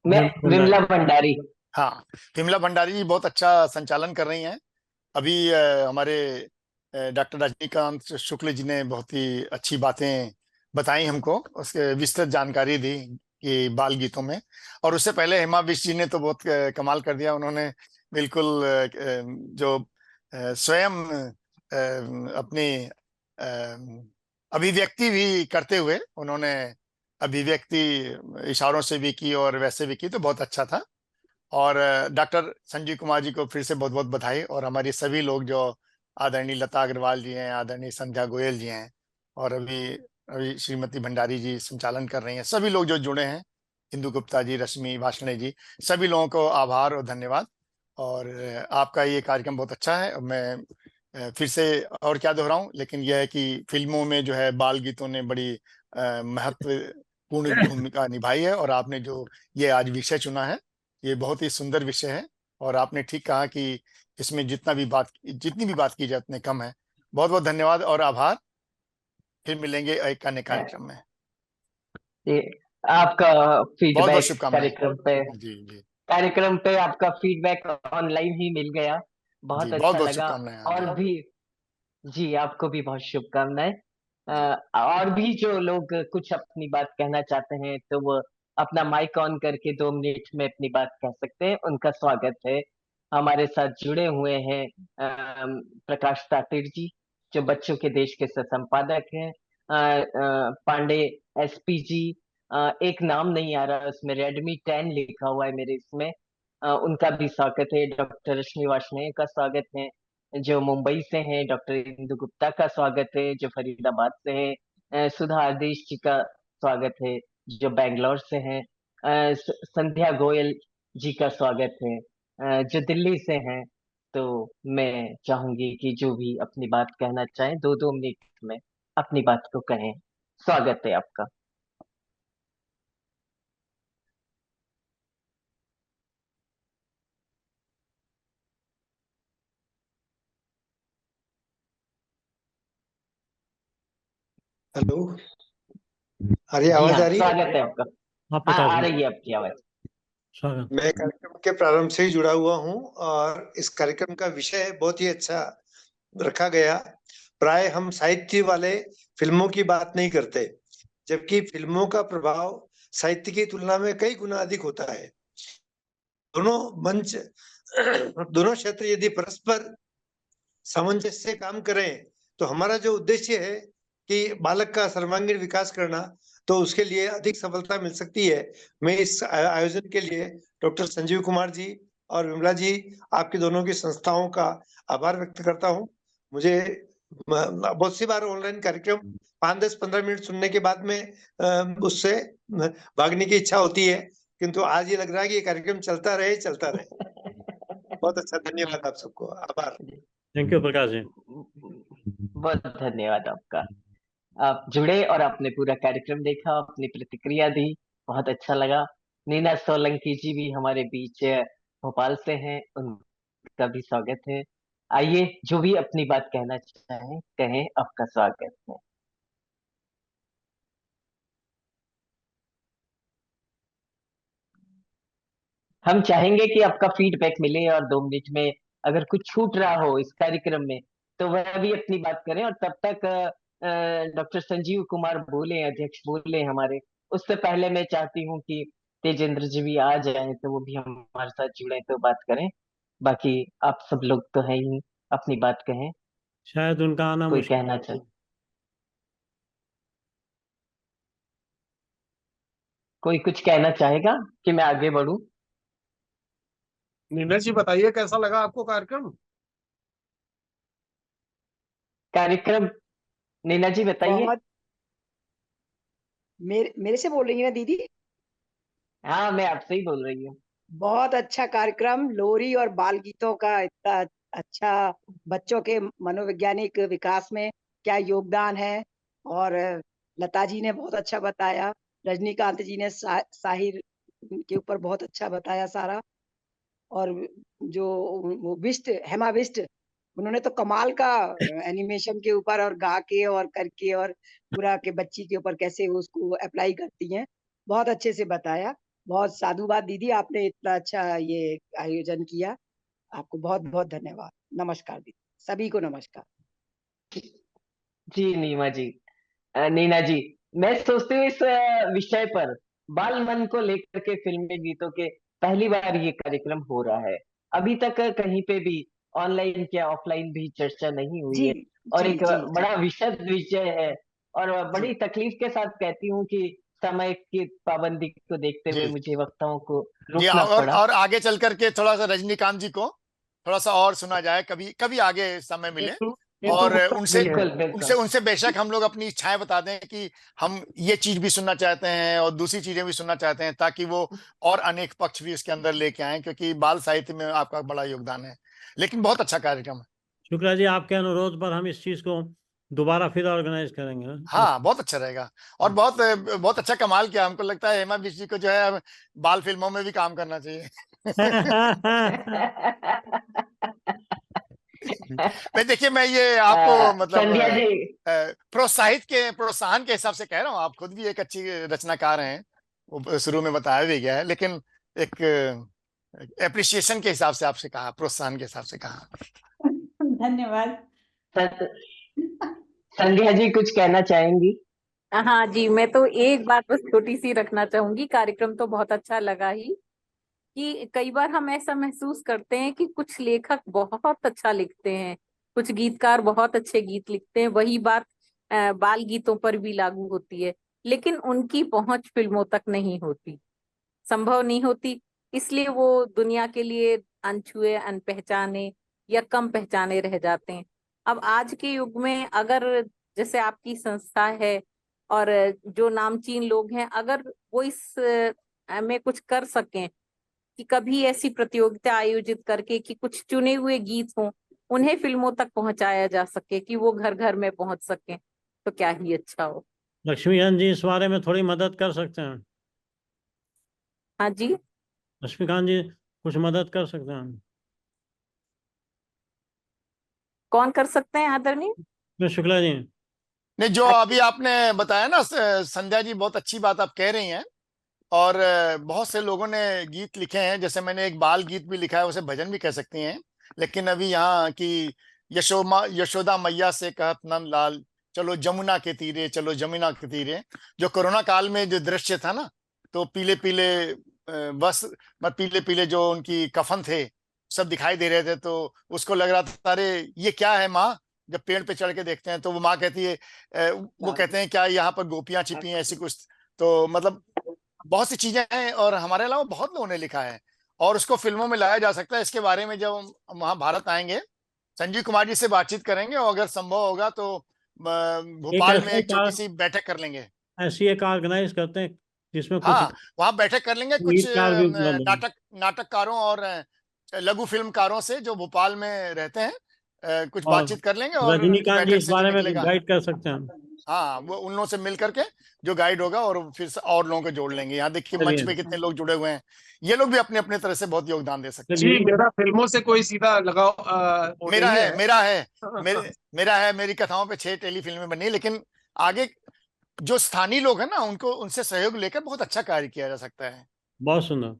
S1: मैं
S3: विमला भंडारी।
S1: विमला भंडारी।
S6: हाँ, विमला भंडारी जी बहुत अच्छा संचालन कर रही हैं। अभी हमारे डॉक्टर रजनीकांत शुक्ल जी ने बहुत ही अच्छी बातें बताई हमको, उसके विस्तृत जानकारी दी कि बाल गीतों में। और उससे पहले हेमा बिष्ट जी ने तो बहुत कमाल कर दिया। उन्होंने बिल्कुल जो स्वयं अपनी अभिव्यक्ति भी करते हुए उन्होंने अभिव्यक्ति इशारों से भी की और वैसे भी की, तो बहुत अच्छा था। और डॉक्टर संजीव कुमार जी को फिर से बहुत बहुत बधाई। और हमारी सभी लोग जो आदरणीय लता अग्रवाल जी हैं, आदरणीय संध्या गोयल जी हैं, और अभी अभी श्रीमती भंडारी जी संचालन कर रही हैं, सभी लोग जो जुड़े हैं, इंदु गुप्ता जी, रश्मि भाषणे जी, सभी लोगों को आभार और धन्यवाद। और आपका ये कार्यक्रम बहुत अच्छा है। मैं फिर से और क्या दोहराऊं, लेकिन यह है कि फिल्मों में जो है बाल गीतों ने बड़ी महत्वपूर्ण भूमिका निभाई है। और आपने जो ये आज विषय चुना है, ये बहुत ही सुंदर विषय है। और आपने ठीक कहा कि इसमें जितनी भी बात की जाए उतने कम है। बहुत बहुत धन्यवाद और आभार। फिर मिलेंगे एक अन्य कार्यक्रम में।
S1: ये आपका
S6: बहुत बहुत
S1: फीडबैक
S6: शुभकामनाएं। जी जी
S1: कार्यक्रम पे आपका फीडबैक ऑनलाइन ही मिल गया।
S6: जी,
S1: बहुत
S6: बहुत
S1: अच्छा
S6: बहुत
S1: लगा।
S6: शुभकामनाएं
S1: और
S6: जी।
S1: भी जी, आपको भी बहुत शुभकामनाएं।
S6: जी
S1: और भी जो लोग कुछ अपनी बात कहना चाहते हैं तो वो अपना माइक ऑन करके 2 मिनट में अपनी बात कह सकते हैं। उनका स्वागत है। हमारे साथ जुड़े हुए हैं प्रकाश तातिर जी, जो बच्चों के देश के संपादक हैं। पांडे एसपी जी, एक नाम नहीं आ रहा उसमें, रेडमी 10 लिखा हुआ है मेरे इसमें। उनका भी स्वागत है। डॉक्टर रश्मि वार्ष्णेय का स्वागत है जो मुंबई से हैं। डॉक्टर इंदु गुप्ता का स्वागत है जो फरीदाबाद से है। सुधा आदेश जी का स्वागत है जो बैंगलोर से हैं। संध्या गोयल जी का स्वागत है जो दिल्ली से हैं। तो मैं चाहूंगी कि जो भी अपनी बात कहना चाहें 2-2 मिनट में अपनी बात को कहें। स्वागत है आपका।
S7: हेलो, अरे
S1: जी
S7: आवाज
S1: हाँ,
S7: आ रही है?
S1: स्वागत है आपका।
S3: आप
S1: हाँ,
S3: बता
S1: आ
S3: दीजिए।
S1: रही है आपकी आवाज।
S3: स्वागत।
S7: मैं कार्यक्रम के प्रारंभ से ही जुड़ा हुआ हूँ और इस कार्यक्रम का विषय बहुत ही अच्छा रखा गया। प्राय हम साहित्य वाले फिल्मों की बात नहीं करते, जबकि फिल्मों का प्रभाव साहित्य की तुलना में कई गुना अधिक होता है। दोनों मंच दोनों क्षेत्र यदि परस्पर सामंजस्य से काम करें तो हमारा जो उद्देश्य है कि बालक का सर्वांगीण विकास करना, तो उसके लिए अधिक सफलता मिल सकती है। मैं इस आयोजन के लिए डॉक्टर संजीव कुमार जी और विमला जी, आपकी दोनों की संस्थाओं का आभार व्यक्त करता हूँ। मुझे बहुत सी बार ऑनलाइन कार्यक्रम 5-10-15 मिनट सुनने के बाद में उससे भागने की इच्छा होती है, किंतु आज ये लग रहा है कि ये कार्यक्रम चलता रहे चलता रहे। बहुत अच्छा, धन्यवाद आप सबको, आभार।
S3: Thank you Prakash ji.
S1: बहुत धन्यवाद आपका। आप जुड़े और आपने पूरा कार्यक्रम देखा, अपनी प्रतिक्रिया दी, बहुत अच्छा लगा। नीना सोलंकी जी भी हमारे बीच भोपाल से हैं, उनका भी स्वागत है। आइए, जो भी अपनी बात कहना चाहें कहें, आपका स्वागत है। हम चाहेंगे कि आपका फीडबैक मिले और 2 मिनट में अगर कुछ छूट रहा हो इस कार्यक्रम में तो वह भी अपनी बात करें। और तब तक डॉक्टर संजीव कुमार बोले, अध्यक्ष बोले हमारे, उससे पहले मैं चाहती हूँ कि तेजेंद्र जी भी आ जाएं तो वो भी हमारे साथ जुड़े तो बात करें। बाकी आप सब लोग तो हैं ही, अपनी बात कहें।
S3: शायद उनका आना
S1: कोई
S3: मुश्किल।
S1: कहना चाहे, कोई कुछ कहना चाहेगा कि मैं आगे बढ़ूं?
S5: नीरज जी बताइए कैसा लगा आपको कार्यक्रम?
S1: कार्यक्रम नीना जी बताइए।
S8: बहुत मेरे मेरे से बोल रही है ना दीदी?
S1: हाँ, मैं आपसे ही बोल रही हूँ।
S8: बहुत अच्छा कार्यक्रम, लोरी और बाल गीतों का इतना अच्छा, बच्चों के मनोवैज्ञानिक विकास में क्या योगदान है। और लता जी ने बहुत अच्छा बताया, रजनीकांत जी ने साहिर के ऊपर बहुत अच्छा बताया सारा। और जो वो बिष्ट, हेमा बिष्ट, उन्होंने तो कमाल का एनिमेशन के ऊपर और गा के और करके और पूरा के बच्ची के ऊपर कैसे वो उसको अप्लाई करती हैं, बहुत अच्छे से बताया। बहुत साधुवाद दीदी, आपने इतना अच्छा ये आयोजन किया। आपको बहुत बहुत धन्यवाद। नमस्कार दीदी, सभी को नमस्कार।
S1: जी नीना जी, मैं सोचती हूँ इस विषय पर, बाल मन को लेकर के फिल्मी गीतों के पहली बार ये कार्यक्रम हो रहा है। अभी तक कहीं पे भी ऑनलाइन या ऑफलाइन भी चर्चा नहीं हुई
S8: जी
S1: है, और
S8: जी
S1: एक
S8: जी जी
S1: बड़ा विशद विषय है। और
S8: जी
S1: बड़ी तकलीफ के साथ कहती हूँ कि समय की पाबंदी को देखते हुए
S6: जी
S1: मुझे वक्ताओं को
S6: जी।
S1: रोकना पड़ा।
S6: और आगे चल करके थोड़ा सा रजनीकांत जी को थोड़ा सा और सुना जाए, कभी कभी आगे समय मिले।
S5: ये तो
S6: और
S5: होता
S6: उनसे
S5: ही है।
S1: बिल्कुल
S6: उनसे
S1: बिल्कुल।
S6: उनसे बेशक हम लोग अपनी इच्छाएं बता दें कि हम ये चीज भी सुनना चाहते हैं और दूसरी चीजें भी सुनना चाहते हैं, ताकि वो और अनेक पक्ष भी इसके अंदर लेके आए, क्योंकि बाल साहित्य में आपका बड़ा योगदान है। लेकिन बहुत अच्छा कार्यक्रम है।
S3: शुक्ला जी, आपके अनुरोध पर हम इस चीज को दोबारा फिर ऑर्गेनाइज करेंगे ना?
S6: हाँ, बहुत अच्छा रहेगा। और बहुत बहुत अच्छा कमाल किया। हमको लगता है हेमा बिष्ट जी को जो है बाल फिल्मों में भी काम करना चाहिए। मैं देखिए, मैं ये आपको मतलब
S1: संध्या जी।
S6: प्रोत्साहन के हिसाब से कह रहा हूँ। आप खुद भी एक अच्छी रचनाकार हैं, वो शुरू में बताया भी गया है, लेकिन एक एप्रिसिएशन के हिसाब से आपसे कहा, प्रोत्साहन के हिसाब से कहा।
S4: धन्यवाद।
S1: सं- संध्या जी कुछ कहना चाहेंगी?
S9: हाँ जी, मैं तो एक बात बस छोटी सी रखना चाहूंगी। कार्यक्रम तो बहुत अच्छा लगा ही, कि कई बार हम ऐसा महसूस करते हैं कि कुछ लेखक बहुत अच्छा लिखते हैं, कुछ गीतकार बहुत अच्छे गीत लिखते हैं। वही बात बाल गीतों पर भी लागू होती है, लेकिन उनकी पहुंच फिल्मों तक नहीं होती, संभव नहीं होती। इसलिए वो दुनिया के लिए अनछुए, अनपहचाने या कम पहचाने रह जाते हैं। अब आज के युग में अगर जैसे आपकी संस्था है और जो नामचीन लोग हैं, अगर वो इस में कुछ कर सकें कि कभी ऐसी प्रतियोगिता आयोजित करके कि कुछ चुने हुए गीत हों, उन्हें फिल्मों तक पहुंचाया जा सके, कि वो घर घर में पहुंच सके, तो क्या ही अच्छा हो।
S3: लक्ष्मीकांत जी इस बारे में थोड़ी मदद कर सकते हैं?
S9: हाँ जी।
S3: लक्ष्मीकांत जी कुछ मदद कर सकते हैं?
S9: कौन कर सकते हैं आदरणीय?
S3: मैं शुक्ला जी।
S6: नहीं, जो अभी आपने बताया ना संध्या जी, बहुत अच्छी बात आप कह रही हैं। और बहुत से लोगों ने गीत लिखे हैं, जैसे मैंने एक बाल गीत भी लिखा है, उसे भजन भी कह सकती हैं। लेकिन अभी यहाँ की यशोदा मैया से कहत नंद लाल, चलो जमुना के तीरे, चलो जमुना के तीरे, जो कोरोना काल में जो दृश्य था ना, तो पीले पीले बस पीले पीले जो उनकी कफन थे सब दिखाई दे रहे थे, तो उसको लग रहा था अरे ये क्या है माँ। जब पेड़ पे चढ़ के देखते हैं तो वो माँ कहती है, वो कहते हैं क्या यहाँ पर गोपियां छिपी हैं, ऐसी कुछ। तो मतलब बहुत सी चीजें हैं, और हमारे अलावा बहुत लोगों ने लिखा है, और उसको फिल्मों में लाया जा सकता है। इसके बारे में जब हम वहां भारत आएंगे, संजीव कुमार जी से बातचीत करेंगे, और अगर संभव होगा तो
S3: एक
S6: भोपाल में एक छोटी सी बैठक कर लेंगे।
S3: ऐसी एक ऑर्गेनाइज करते हैं जिसमें कुछ
S6: हाँ, वहां बैठक कर लेंगे कुछ
S3: गीतकार भी उपलब्ध हों।
S6: नाटककारों और लघु फिल्मकारों से जो भोपाल में रहते हैं। कुछ
S3: और
S6: बातचीत कर लेंगे, और उनकी
S3: रजनीकांत जी
S6: बैठक
S3: इस
S6: से जो
S3: बारे में
S6: निकलेगा,
S3: गाइड कर सकते हैं।
S6: हाँ, वो उन लोगों से मिल करके जो गाइड होगा, और फिर से और लोगों को जोड़ लेंगे। यहाँ देखिए मंच
S3: चलिए
S6: पे कितने लोग जुड़े हुए हैं, ये लोग भी अपने अपने तरह से बहुत योगदान दे सकते हैं।
S5: जी, मेरा फिल्मों से कोई सीधा लगाव वो
S6: मेरा
S5: नहीं
S6: है,
S5: है।
S6: मेरा है, मेरी कथाओं पे 6 टेली फिल्में बनी, लेकिन आगे जो स्थानीय लोग हैं ना, उनको उनसे सहयोग लेकर बहुत अच्छा कार्य किया जा सकता है।
S3: बहुत सुंदर।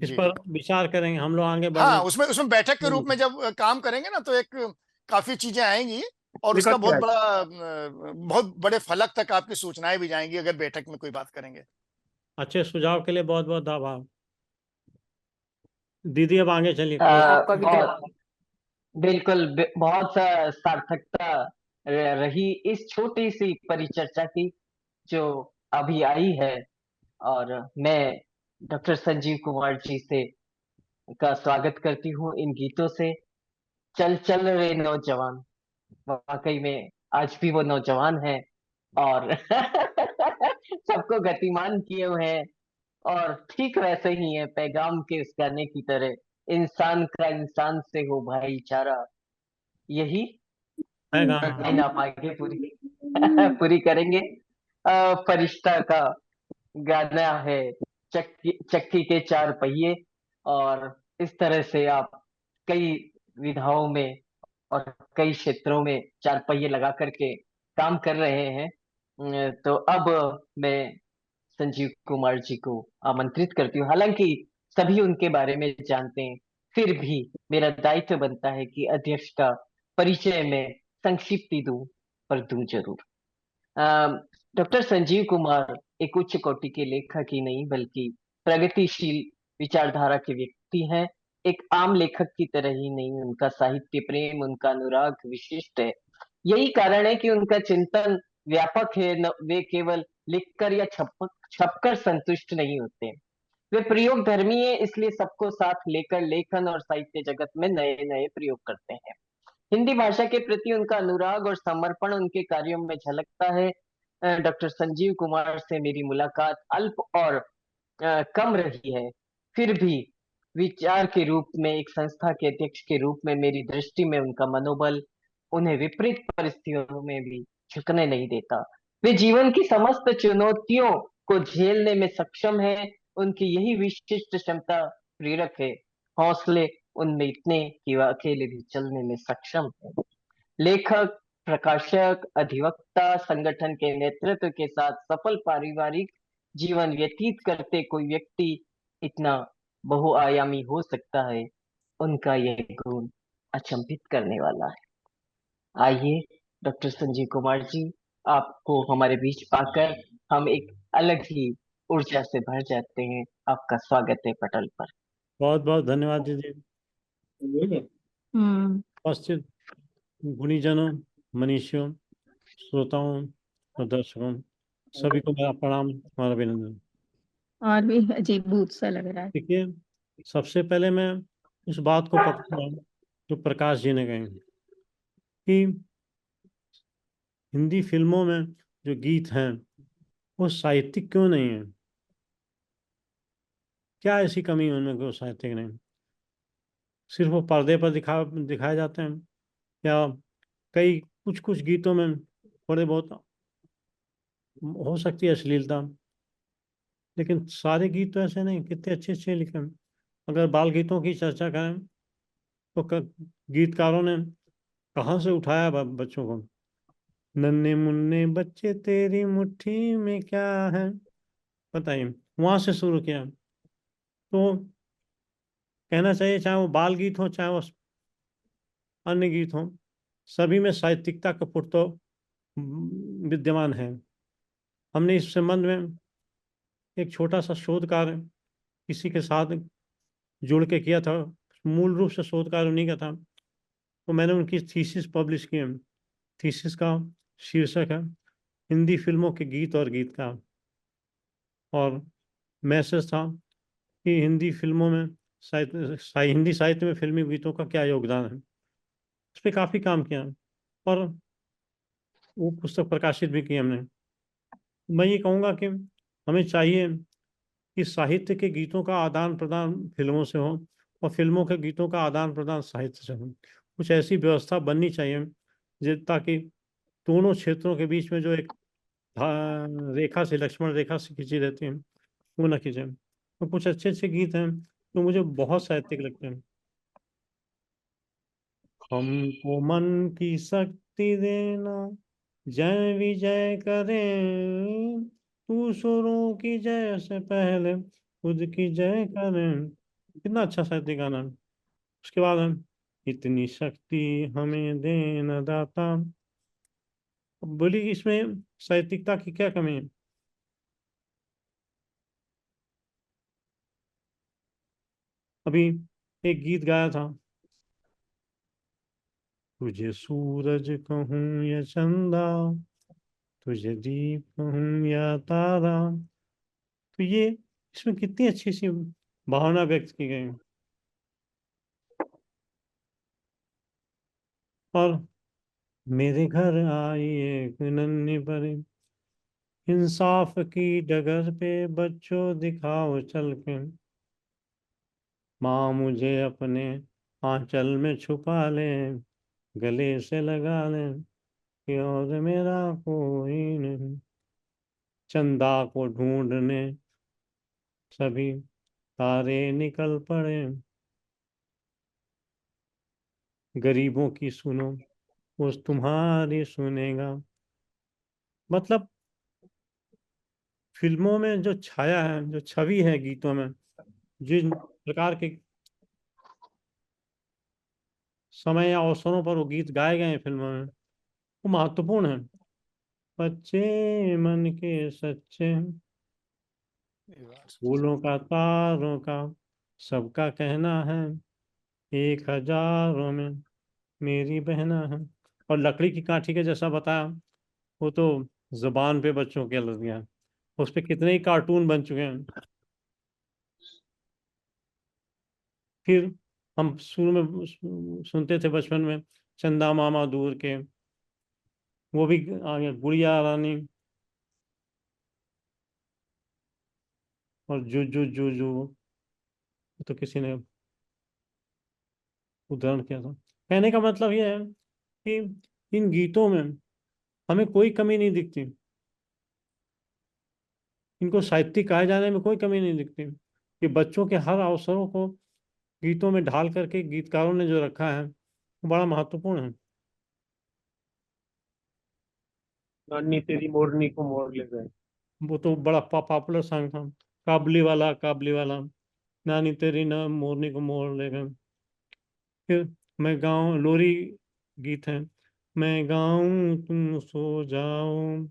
S3: इस
S6: जी
S3: पर
S6: जी।
S3: विचार करेंगे, हम लोग आगे
S6: हाँ,
S3: बढ़ेंगे।
S6: उसमें उसमें बैठक के रूप में जब काम करेंगे ना, तो एक काफी चीजें आएंगी, और उसका
S5: निकट के
S6: बहुत
S5: आए।
S6: बड़ा बहुत बड़े फलक तक आपकी सूचनाएं भी जाएंगी, अगर बैठक में कोई बात करेंगे।
S3: अच्छे सुझाव के लिए बहुत बहुत आभार। दीदी अब आगे चलिए।
S9: आपका भी
S1: बहुत बिल्कुल बहुत सार्थकता रही इस छोटी सी परिचर्चा की जो अभी आई है। और मैं डॉक्टर संजीव कुमार जी से का स्वागत करती हूँ इन गीतों से। चल चल रे नौजवान, वाकई में आज भी वो नौजवान है और सबको गतिमान किए हुए हैं। और ठीक वैसे ही है पैगाम के उस गाने की तरह, इंसान का इंसान से हो भाईचारा। यही
S3: है
S1: लाइन
S3: कहाँ?
S1: आप आगे पूरी पूरी करेंगे। फरिश्ता का गाना है, चक्की चक्की के चार पहिए। और इस तरह से आप कई विधाओं में और कई क्षेत्रों में चार पहिए लगा करके काम कर रहे हैं। तो अब मैं संजीव कुमार जी को आमंत्रित करती हूँ। हालांकि सभी उनके बारे में जानते हैं, फिर भी मेरा दायित्व बनता है कि अध्यक्ष का परिचय में संक्षिप्ति दूं, पर दूं जरूर। डॉक्टर संजीव कुमार एक उच्च कोटि के लेखक ही नहीं बल्कि प्रगतिशील विचारधारा के व्यक्ति हैं। एक आम लेखक की तरह ही नहीं, उनका साहित्य प्रेम, उनका अनुराग विशिष्ट है। यही कारण है कि उनका चिंतन व्यापक है। वे केवल लिखकर या छपकर संतुष्ट नहीं होते। वे प्रयोग धर्मी है, इसलिए सबको साथ लेकर लेखन और साहित्य जगत में नए नए प्रयोग करते हैं। हिंदी भाषा के प्रति उनका अनुराग और समर्पण उनके कार्यों में झलकता है। डॉक्टर संजीव कुमार से मेरी मुलाकात अल्प और कम रही है, फिर भी विचार के रूप में, एक संस्था के अध्यक्ष के रूप में मेरी दृष्टि में उनका मनोबल उन्हें विपरीत परिस्थितियों में भी झुकने नहीं देता। वे जीवन की समस्त चुनौतियों को झेलने में सक्षम है। उनकी यही विशिष्ट क्षमता प्रेरक है। हौसले उनमें इतने कि वह अकेले भी चलने में सक्षम है। लेखक, प्रकाशक, अधिवक्ता, संगठन के नेतृत्व के साथ सफल पारिवारिक जीवन व्यतीत करते कोई व्यक्ति इतना बहुआयामी हो सकता है, उनका यह गुण अचंभित करने वाला है। आइए डॉक्टर संजीव कुमार जी, आपको हमारे बीच पाकर हम एक अलग ही ऊर्जा से भर जाते हैं। आपका स्वागत है पटल पर।
S3: बहुत बहुत धन्यवाद दीदी। उपस्थित गुणीजनों, मनीषियों, श्रोताओं और दर्शकों, सभी को मेरा प्रणाम और अभिनंदन।
S10: और भी अजीब भूत सा लग रहा है।
S3: देखिए, सबसे पहले मैं उस बात को पकड़ूंगा जो प्रकाश जी ने कही कि हिंदी फिल्मों में जो गीत हैं वो साहित्यिक क्यों नहीं है। क्या ऐसी कमी है उनमें कि वो साहित्यिक नहीं, सिर्फ वो पर्दे पर दिखाए जाते हैं, या कई कुछ कुछ गीतों में थोड़े बहुत हो सकती है अश्लीलता, लेकिन सारे गीत तो ऐसे नहीं, कितने अच्छे अच्छे लिखे हैं। अगर बाल गीतों की चर्चा करें तो गीतकारों ने कहाँ से उठाया बच्चों को। नन्हे मुन्ने बच्चे तेरी मुट्ठी में क्या है, बताइए, वहां से शुरू किया। तो कहना चाहिए, चाहे वो बाल गीत हो चाहे वो अन्य गीत हो, सभी में साहित्यिकता का पुट तो विद्यमान है। हमने इस संबंध में एक छोटा सा शोध कार्य किसी के साथ जुड़ के किया था। मूल रूप से शोध कार्य उन्हीं का था। तो मैंने उनकी थीसिस पब्लिश की है। थीसिस का शीर्षक है हिंदी फिल्मों के गीत और गीतकार, और मैसेज था कि हिंदी फिल्मों में हिंदी साहित्य में फिल्मी गीतों का क्या योगदान है। उस पर काफ़ी काम किया और वो पुस्तक प्रकाशित भी की हमने। मैं ये कहूँगा कि हमें चाहिए कि साहित्य के गीतों का आदान प्रदान फिल्मों से हो और फिल्मों के गीतों का आदान प्रदान साहित्य से हो। कुछ ऐसी व्यवस्था बननी चाहिए ताकि दोनों क्षेत्रों के बीच में जो एक रेखा से, लक्ष्मण रेखा से खींची रहती है, वो न खींचे। तो कुछ अच्छे अच्छे गीत हैं तो मुझे बहुत साहित्यिक लगते हैं। हमको मन की शक्ति देना, जय विजय करें, तू सुरों की जय से पहले खुद की जय करें। कितना अच्छा साहित्यिक गाना है। उसके बाद है इतनी शक्ति हमें देना दाता। बोली इसमें साहित्यिकता की क्या कमी है। अभी एक गीत गाया था, तुझे सूरज कहूँ या चंदा, तुझे दीप कहूँ या तारा। तो ये इसमें कितनी अच्छी सी भावना व्यक्त की गई। और मेरे घर आई एक नन्ही परी, इंसाफ की डगर पे बच्चों दिखाओ चल के। माँ मुझे अपने आंचल में छुपा ले, गले से लगा ले कि और मेरा कोई नहीं। चंदा को ढूंढने सभी तारे निकल पड़े, गरीबों की सुनो वो तुम्हारी सुनेगा। मतलब फिल्मों में जो छाया है, जो छवि है गीतों में, जिन प्रकार के समय या अवसरों पर वो गीत गाए गए हैं फिल्मों में, वो महत्वपूर्ण है। बच्चे मन के सच्चे, फूलों का तारों का सबका कहना है, एक हजारों में मेरी बहना है। और लकड़ी की काठी के जैसा बताया, वो तो जुबान पे बच्चों के लग गया। उस पे कितने ही कार्टून बन चुके हैं। फिर हम शुरू में सुनते थे बचपन में, चंदा मामा दूर के, वो भी आ गया, गुड़िया रानी, और जू तो किसी ने उदाहरण किया था। कहने का मतलब यह है कि इन गीतों में हमें कोई कमी नहीं दिखती, इनको साहित्यिक कहे जाने में कोई कमी नहीं दिखती, कि बच्चों के हर अवसरों को गीतों में ढाल करके गीतकारों ने जो रखा है वो बड़ा महत्वपूर्ण है।
S5: नानी तेरी मोरनी को मोर ले गए।
S3: वो तो बड़ा पॉपुलर सॉन्ग था, काबली वाला, नानी तेरी ना मोरनी को मोर ले गए। फिर मैं गाऊं, लोरी गीत है, मैं गाऊं तुम सो जाओ,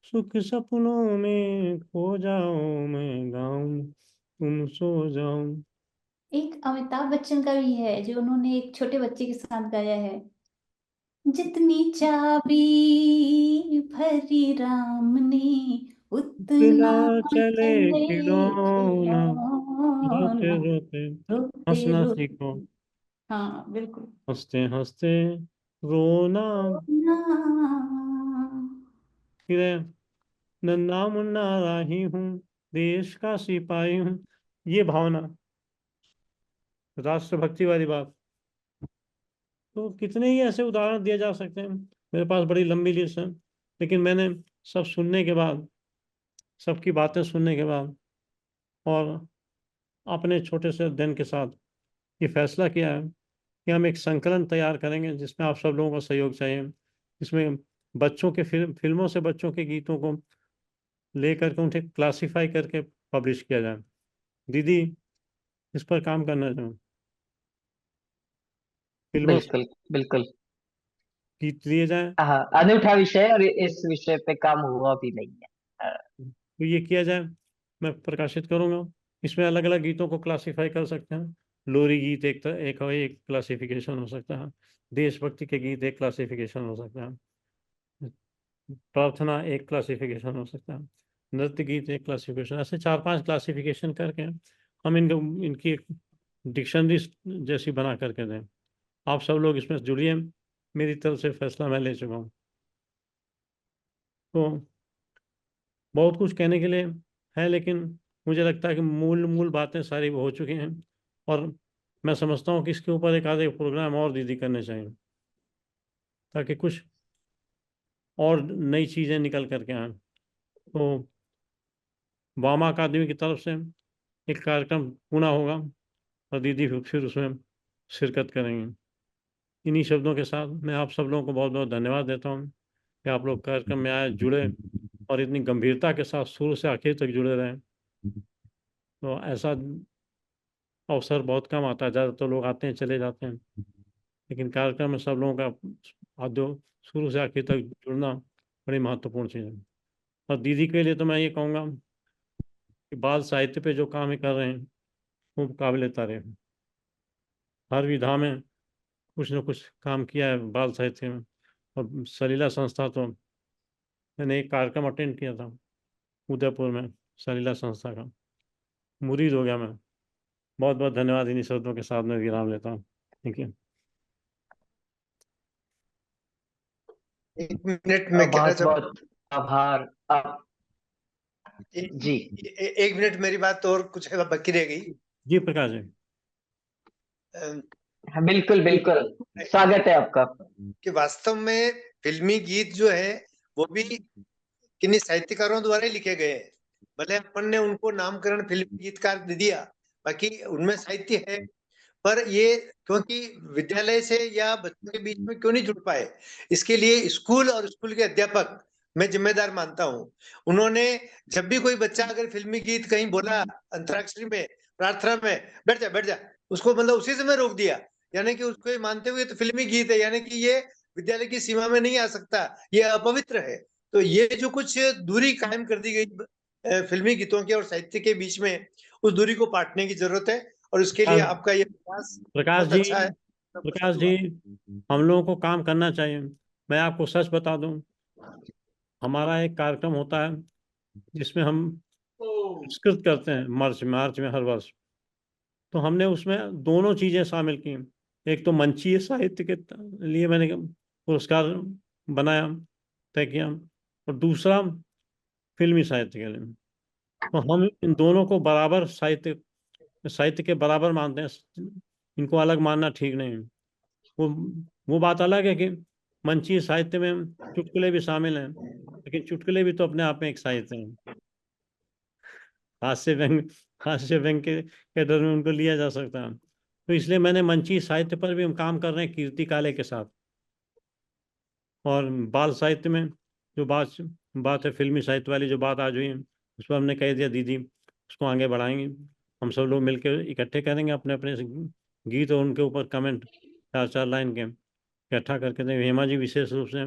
S3: सुख सपनों में खो जाओ, मैं गाऊं तुम सो जाओ।
S4: एक अमिताभ बच्चन का भी है जो उन्होंने एक छोटे बच्चे के साथ गाया है, जितनी चाबी भरी राम ने
S3: दिला
S4: उतना
S3: चले
S4: चले
S3: खिलौना, रोते
S4: खिलौना,
S3: रोते
S4: रोते
S3: हंसना सीखो,
S4: रोते। हाँ बिल्कुल।
S3: हंसते हंसते रोना।
S4: ना।
S3: फिर है, नन्ना मुन्ना राही हूँ, देश का सिपाही हूँ। ये भावना, राष्ट्रभक्ति वाली बात, तो कितने ही ऐसे उदाहरण दिए जा सकते हैं। मेरे पास बड़ी लंबी लिस्ट है, लेकिन मैंने सब सुनने के बाद, सबकी बातें सुनने के बाद, और अपने छोटे से अध्ययन के साथ ये फैसला किया है कि हम एक संकलन तैयार करेंगे जिसमें आप सब लोगों का सहयोग चाहिए, जिसमें बच्चों के फिल्मों से बच्चों के गीतों को लेकर के उन्हें क्लासिफाई करके पब्लिश किया जाए। दीदी इस पर काम करना चाहिए, फिल्मों से
S1: बिल्कुल बिल्कुल।
S3: गीत लिए जाएं,
S1: हाँ, अनूठा विषय है और इस विषय पे काम हुआ भी नहीं है।
S3: तो ये किया जाए, मैं प्रकाशित करूंगा। इसमें अलग अलग गीतों को क्लासिफाई कर सकते हैं। लोरी गीत एक क्लासिफिकेशन हो सकता है, देशभक्ति के गीत एक क्लासिफिकेशन हो सकता है, प्रार्थना एक क्लासिफिकेशन हो सकता है, नृत्य गीत एक क्लासिफिकेशन, ऐसे 4-5 क्लासिफिकेशन करके हम इनकी एक डिक्शनरी जैसी बना करके दें। आप सब लोग इसमें जुड़िए, मेरी तरफ से फैसला मैं ले चुका हूँ। तो बहुत कुछ कहने के लिए है, लेकिन मुझे लगता है कि मूल मूल बातें सारी हो चुकी हैं, और मैं समझता हूँ कि इसके ऊपर एक आधे प्रोग्राम और दीदी करने चाहिए, ताकि कुछ और नई चीज़ें निकल करके आएँ। तो वामा अकादमी की तरफ से एक कार्यक्रम पूरा होगा, और दीदी फिर उसमें शिरकत करेंगे। इन्हीं शब्दों के साथ मैं आप सब लोगों को बहुत बहुत धन्यवाद देता हूँ कि आप लोग कार्यक्रम में आए, जुड़े, और इतनी गंभीरता के साथ शुरू से आखिर तक जुड़े रहें। तो ऐसा अवसर बहुत कम आता है, ज़्यादातर लोग आते हैं चले जाते हैं, लेकिन कार्यक्रम में सब लोगों का आद्यो शुरू से आखिर तक जुड़ना बड़ी महत्वपूर्ण चीज़ है। और दीदी के लिए तो मैं ये कहूँगा कि बाल साहित्य पे जो काम ये कर रहे हैं वो काबिल तारीफ है। हर विधा में कुछ न कुछ काम किया है बाल साहित्य में। और सलीला संस्था, तो मैंने एक कार्यक्रम अटेंड किया था उदयपुर में, सलीला संस्था का मुरीद हो गया मैं। बहुत बहुत धन्यवाद। इन्हीं शब्दों के साथ मैं विराम लेता हूँ। Thank you.
S7: एक मिनट मैं कहना
S1: बहुत
S7: चाहूँ।
S1: बहुत आभार आप। जी
S7: एक मिनट, मेरी बात और कुछ बाकी रह गई।
S3: जी प्रकाश जी।
S1: हाँ, बिल्कुल बिल्कुल, स्वागत है आपका।
S7: कि वास्तव में फिल्मी गीत जो है वो भी किन्हीं साहित्यकारों द्वारा ही लिखे गए हैं। भले अपन ने उनको नामकरण फिल्मी गीतकार दे दिया, बाकी उनमें साहित्य है। पर ये क्योंकि विद्यालय से या बच्चों के बीच में क्यों नहीं जुड़ पाए, इसके लिए स्कूल और स्कूल के अध्यापक मैं जिम्मेदार मानता हूँ। उन्होंने जब भी कोई बच्चा अगर फिल्मी गीत कहीं बोला, अंतराक्षरी में, प्रार्थना में, बैठ जा, उसको मतलब उसी समय रोक दिया, यानी कि उसको ये मानते हुए तो फिल्मी गीत है, यानी कि ये विद्यालय की सीमा में नहीं आ सकता, ये अपवित्र है। तो ये जो कुछ दूरी कायम कर दी गई फिल्मी गीतों के और साहित्य के बीच में, उस दूरी को पाटने की जरूरत है, और उसके लिए आपका ये प्रयास
S3: प्रकाश
S7: बहुत
S3: जी,
S7: अच्छा है।
S3: प्रकाश जी, हम लोगों को काम करना चाहिए। मैं आपको सच बता दूं, हमारा एक कार्यक्रम होता है जिसमें हम पुरस्कृत करते हैं मार्च में हर वर्ष। तो हमने उसमें दोनों चीजें शामिल की। एक तो मंचीय साहित्य के लिए मैंने पुरस्कार बनाया, तय किया, और दूसरा फिल्मी साहित्य के लिए। तो हम इन दोनों को बराबर साहित्य के बराबर मानते हैं, इनको अलग मानना ठीक नहीं है। वो वो बात अलग है कि मंचीय साहित्य में चुटकुले भी शामिल हैं, लेकिन चुटकुले भी तो अपने आप में एक साहित्य है। हास्य व्यंग के दर में उनको लिया जा सकता है। तो इसलिए मैंने मंचीय साहित्य पर भी हम काम कर रहे हैं कीर्ति काले के साथ। और बाल साहित्य में जो बात है, फिल्मी साहित्य वाली जो बात आज हुई है, उस पर हमने कह दिया दीदी उसको आगे बढ़ाएंगे। हम सब लोग मिलकर इकट्ठे करेंगे अपने अपने गीत और उनके ऊपर कमेंट 4-4 लाइन के इकट्ठा करके देंगे। हेमा जी विशेष रूप से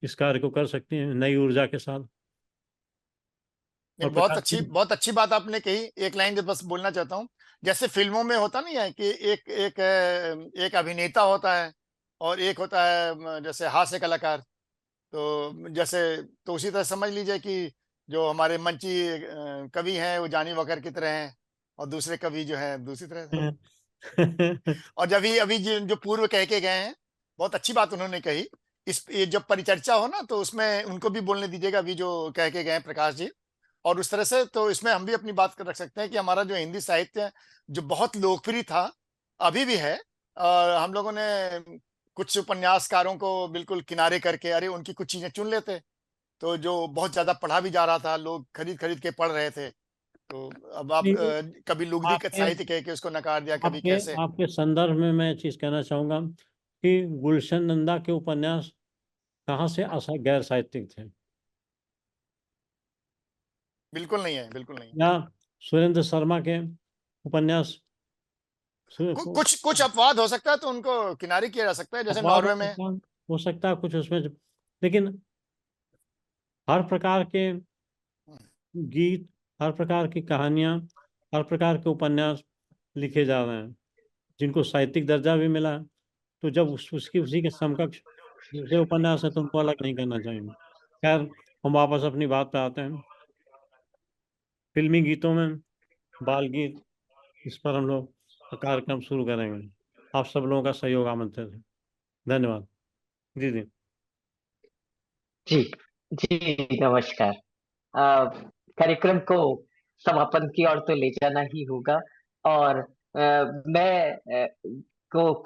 S3: इस कार्य को कर सकती हैं नई ऊर्जा के साथ। और प्रकाश जी,
S6: बहुत अच्छी बात आपने कही। एक लाइन जो बस बोलना चाहता हूँ, जैसे फिल्मों में होता नहीं है कि एक अभिनेता होता है और एक होता है जैसे हास्य कलाकार। तो जैसे तो उसी तरह समझ लीजिए कि जो हमारे मंची कवि हैं वो जानी वकर की तरह हैं, और दूसरे कवि जो है दूसरी तरह से। और जब अभी जो पूर्व कह के गए हैं, बहुत अच्छी बात उन्होंने कही। ये जब परिचर्चा हो ना तो उसमें उनको भी बोलने दीजिएगा, अभी जो कह के गए हैं प्रकाश जी। और उस तरह से तो इसमें हम भी अपनी बात कर रख सकते हैं कि हमारा जो हिंदी साहित्य है, जो बहुत लोकप्रिय था, अभी भी है। और हम लोगों ने कुछ उपन्यासकारों को बिल्कुल किनारे करके अरे उनकी कुछ चीजें चुन लेते, तो जो बहुत ज्यादा पढ़ा भी जा रहा था, लोग खरीद खरीद के पढ़ रहे थे। तो अब आप कभी लुगदी का
S3: आपके
S6: साहित्य कह के उसको नकार दिया, कभी
S3: आपके
S6: कैसे।
S3: आपके संदर्भ में मैं चीज कहना चाहूंगा कि गुलशन नंदा के उपन्यास कहाँ से गैर साहित्यिक थे,
S6: बिल्कुल नहीं है, बिल्कुल नहीं।
S3: या सुरेंद्र शर्मा के उपन्यास
S6: कुछ कुछ अपवाद हो सकता है तो उनको किनारे किया जा सकता है, जैसे
S3: अपवाद
S6: नॉर्वे में।
S3: हो सकता है कुछ उसमें, लेकिन हर प्रकार के गीत, हर प्रकार की कहानियां, हर प्रकार के उपन्यास लिखे जा रहे हैं जिनको साहित्यिक दर्जा भी मिला है। तो जब उसकी उसी के समकक्ष दूसरे उपन्यास है तो उनको अलग नहीं करना चाहिए। खैर, हम वापस अपनी बात पे आते हैं। फिल्मी गीतों में बाल गीत, इस पर हम लोग कार्यक्रम शुरू करेंगे। आप सब लोगों का सहयोग आमंत्रित है। धन्यवाद दीदी।
S1: जी जी, नमस्कार। कार्यक्रम को समापन की ओर तो ले जाना ही होगा। और मैं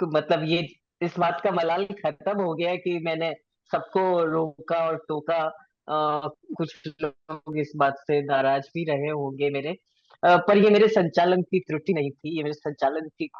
S1: मतलब ये इस बात का मलाल खत्म हो गया कि मैंने सबको रोका और टोका। कुछ लोग इस बात से नाराज भी रहे होंगे मेरे, पर ये मेरे संचालन की त्रुटि नहीं थी, ये मेरे संचालन की खूब